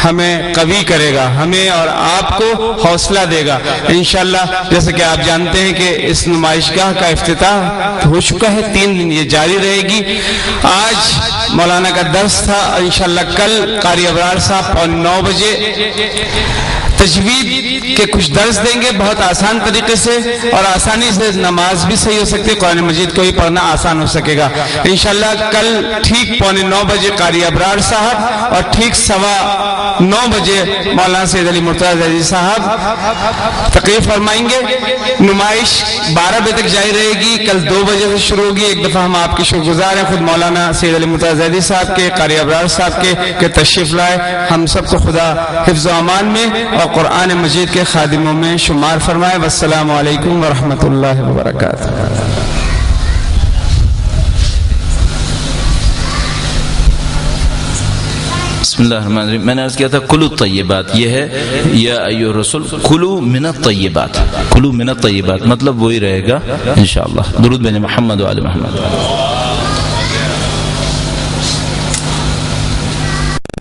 ہمیں قوی کرے گا، ہمیں اور آپ کو حوصلہ دے گا انشاءاللہ. جیسے کہ آپ جانتے ہیں کہ اس نمائش گاہ کا افتتاح ہو چکا ہے، 3 دن یہ جاری رہے گی. آج مولانا کا درس تھا اور انشاءاللہ کل قاری ابرار صاحب 9 بجے تجوید کے کچھ درس دیں گے بہت آسان طریقے سے، اور آسانی سے نماز بھی صحیح ہو سکتی ہے، قرآن مجید کو ہی پڑھنا آسان ہو سکے گا انشاءاللہ. کل ٹھیک 8:45 بجے قاری ابرار صاحب اور ٹھیک 9:15 بجے مولانا سید علی مرتضیٰ زیدی صاحب تقریر فرمائیں گے. نمائش 12 بجے تک جاری رہے گی، کل 2 بجے سے شروع ہوگی. ایک دفعہ ہم آپ کے شکر گزار ہیں خود مولانا سید علی مرتضیٰ زیدی صاحب کے، قاری ابرار صاحب کے کہ تشریف لائے. ہم سب کو خدا حفظ و امان میں اور قرآن مجید کے خادموں میں شمار فرمائے. والسلام علیکم ورحمۃ اللہ وبرکاتہ. بسم اللہ الرحمن الرحیم. میں نے عرض کیا تھا کلو الطیبات، یہ ہے یا ایھا الرسول کلو من الطیبات، کلو من الطیبات مطلب وہی رہے گا انشاءاللہ. درود بن محمد و آل محمد.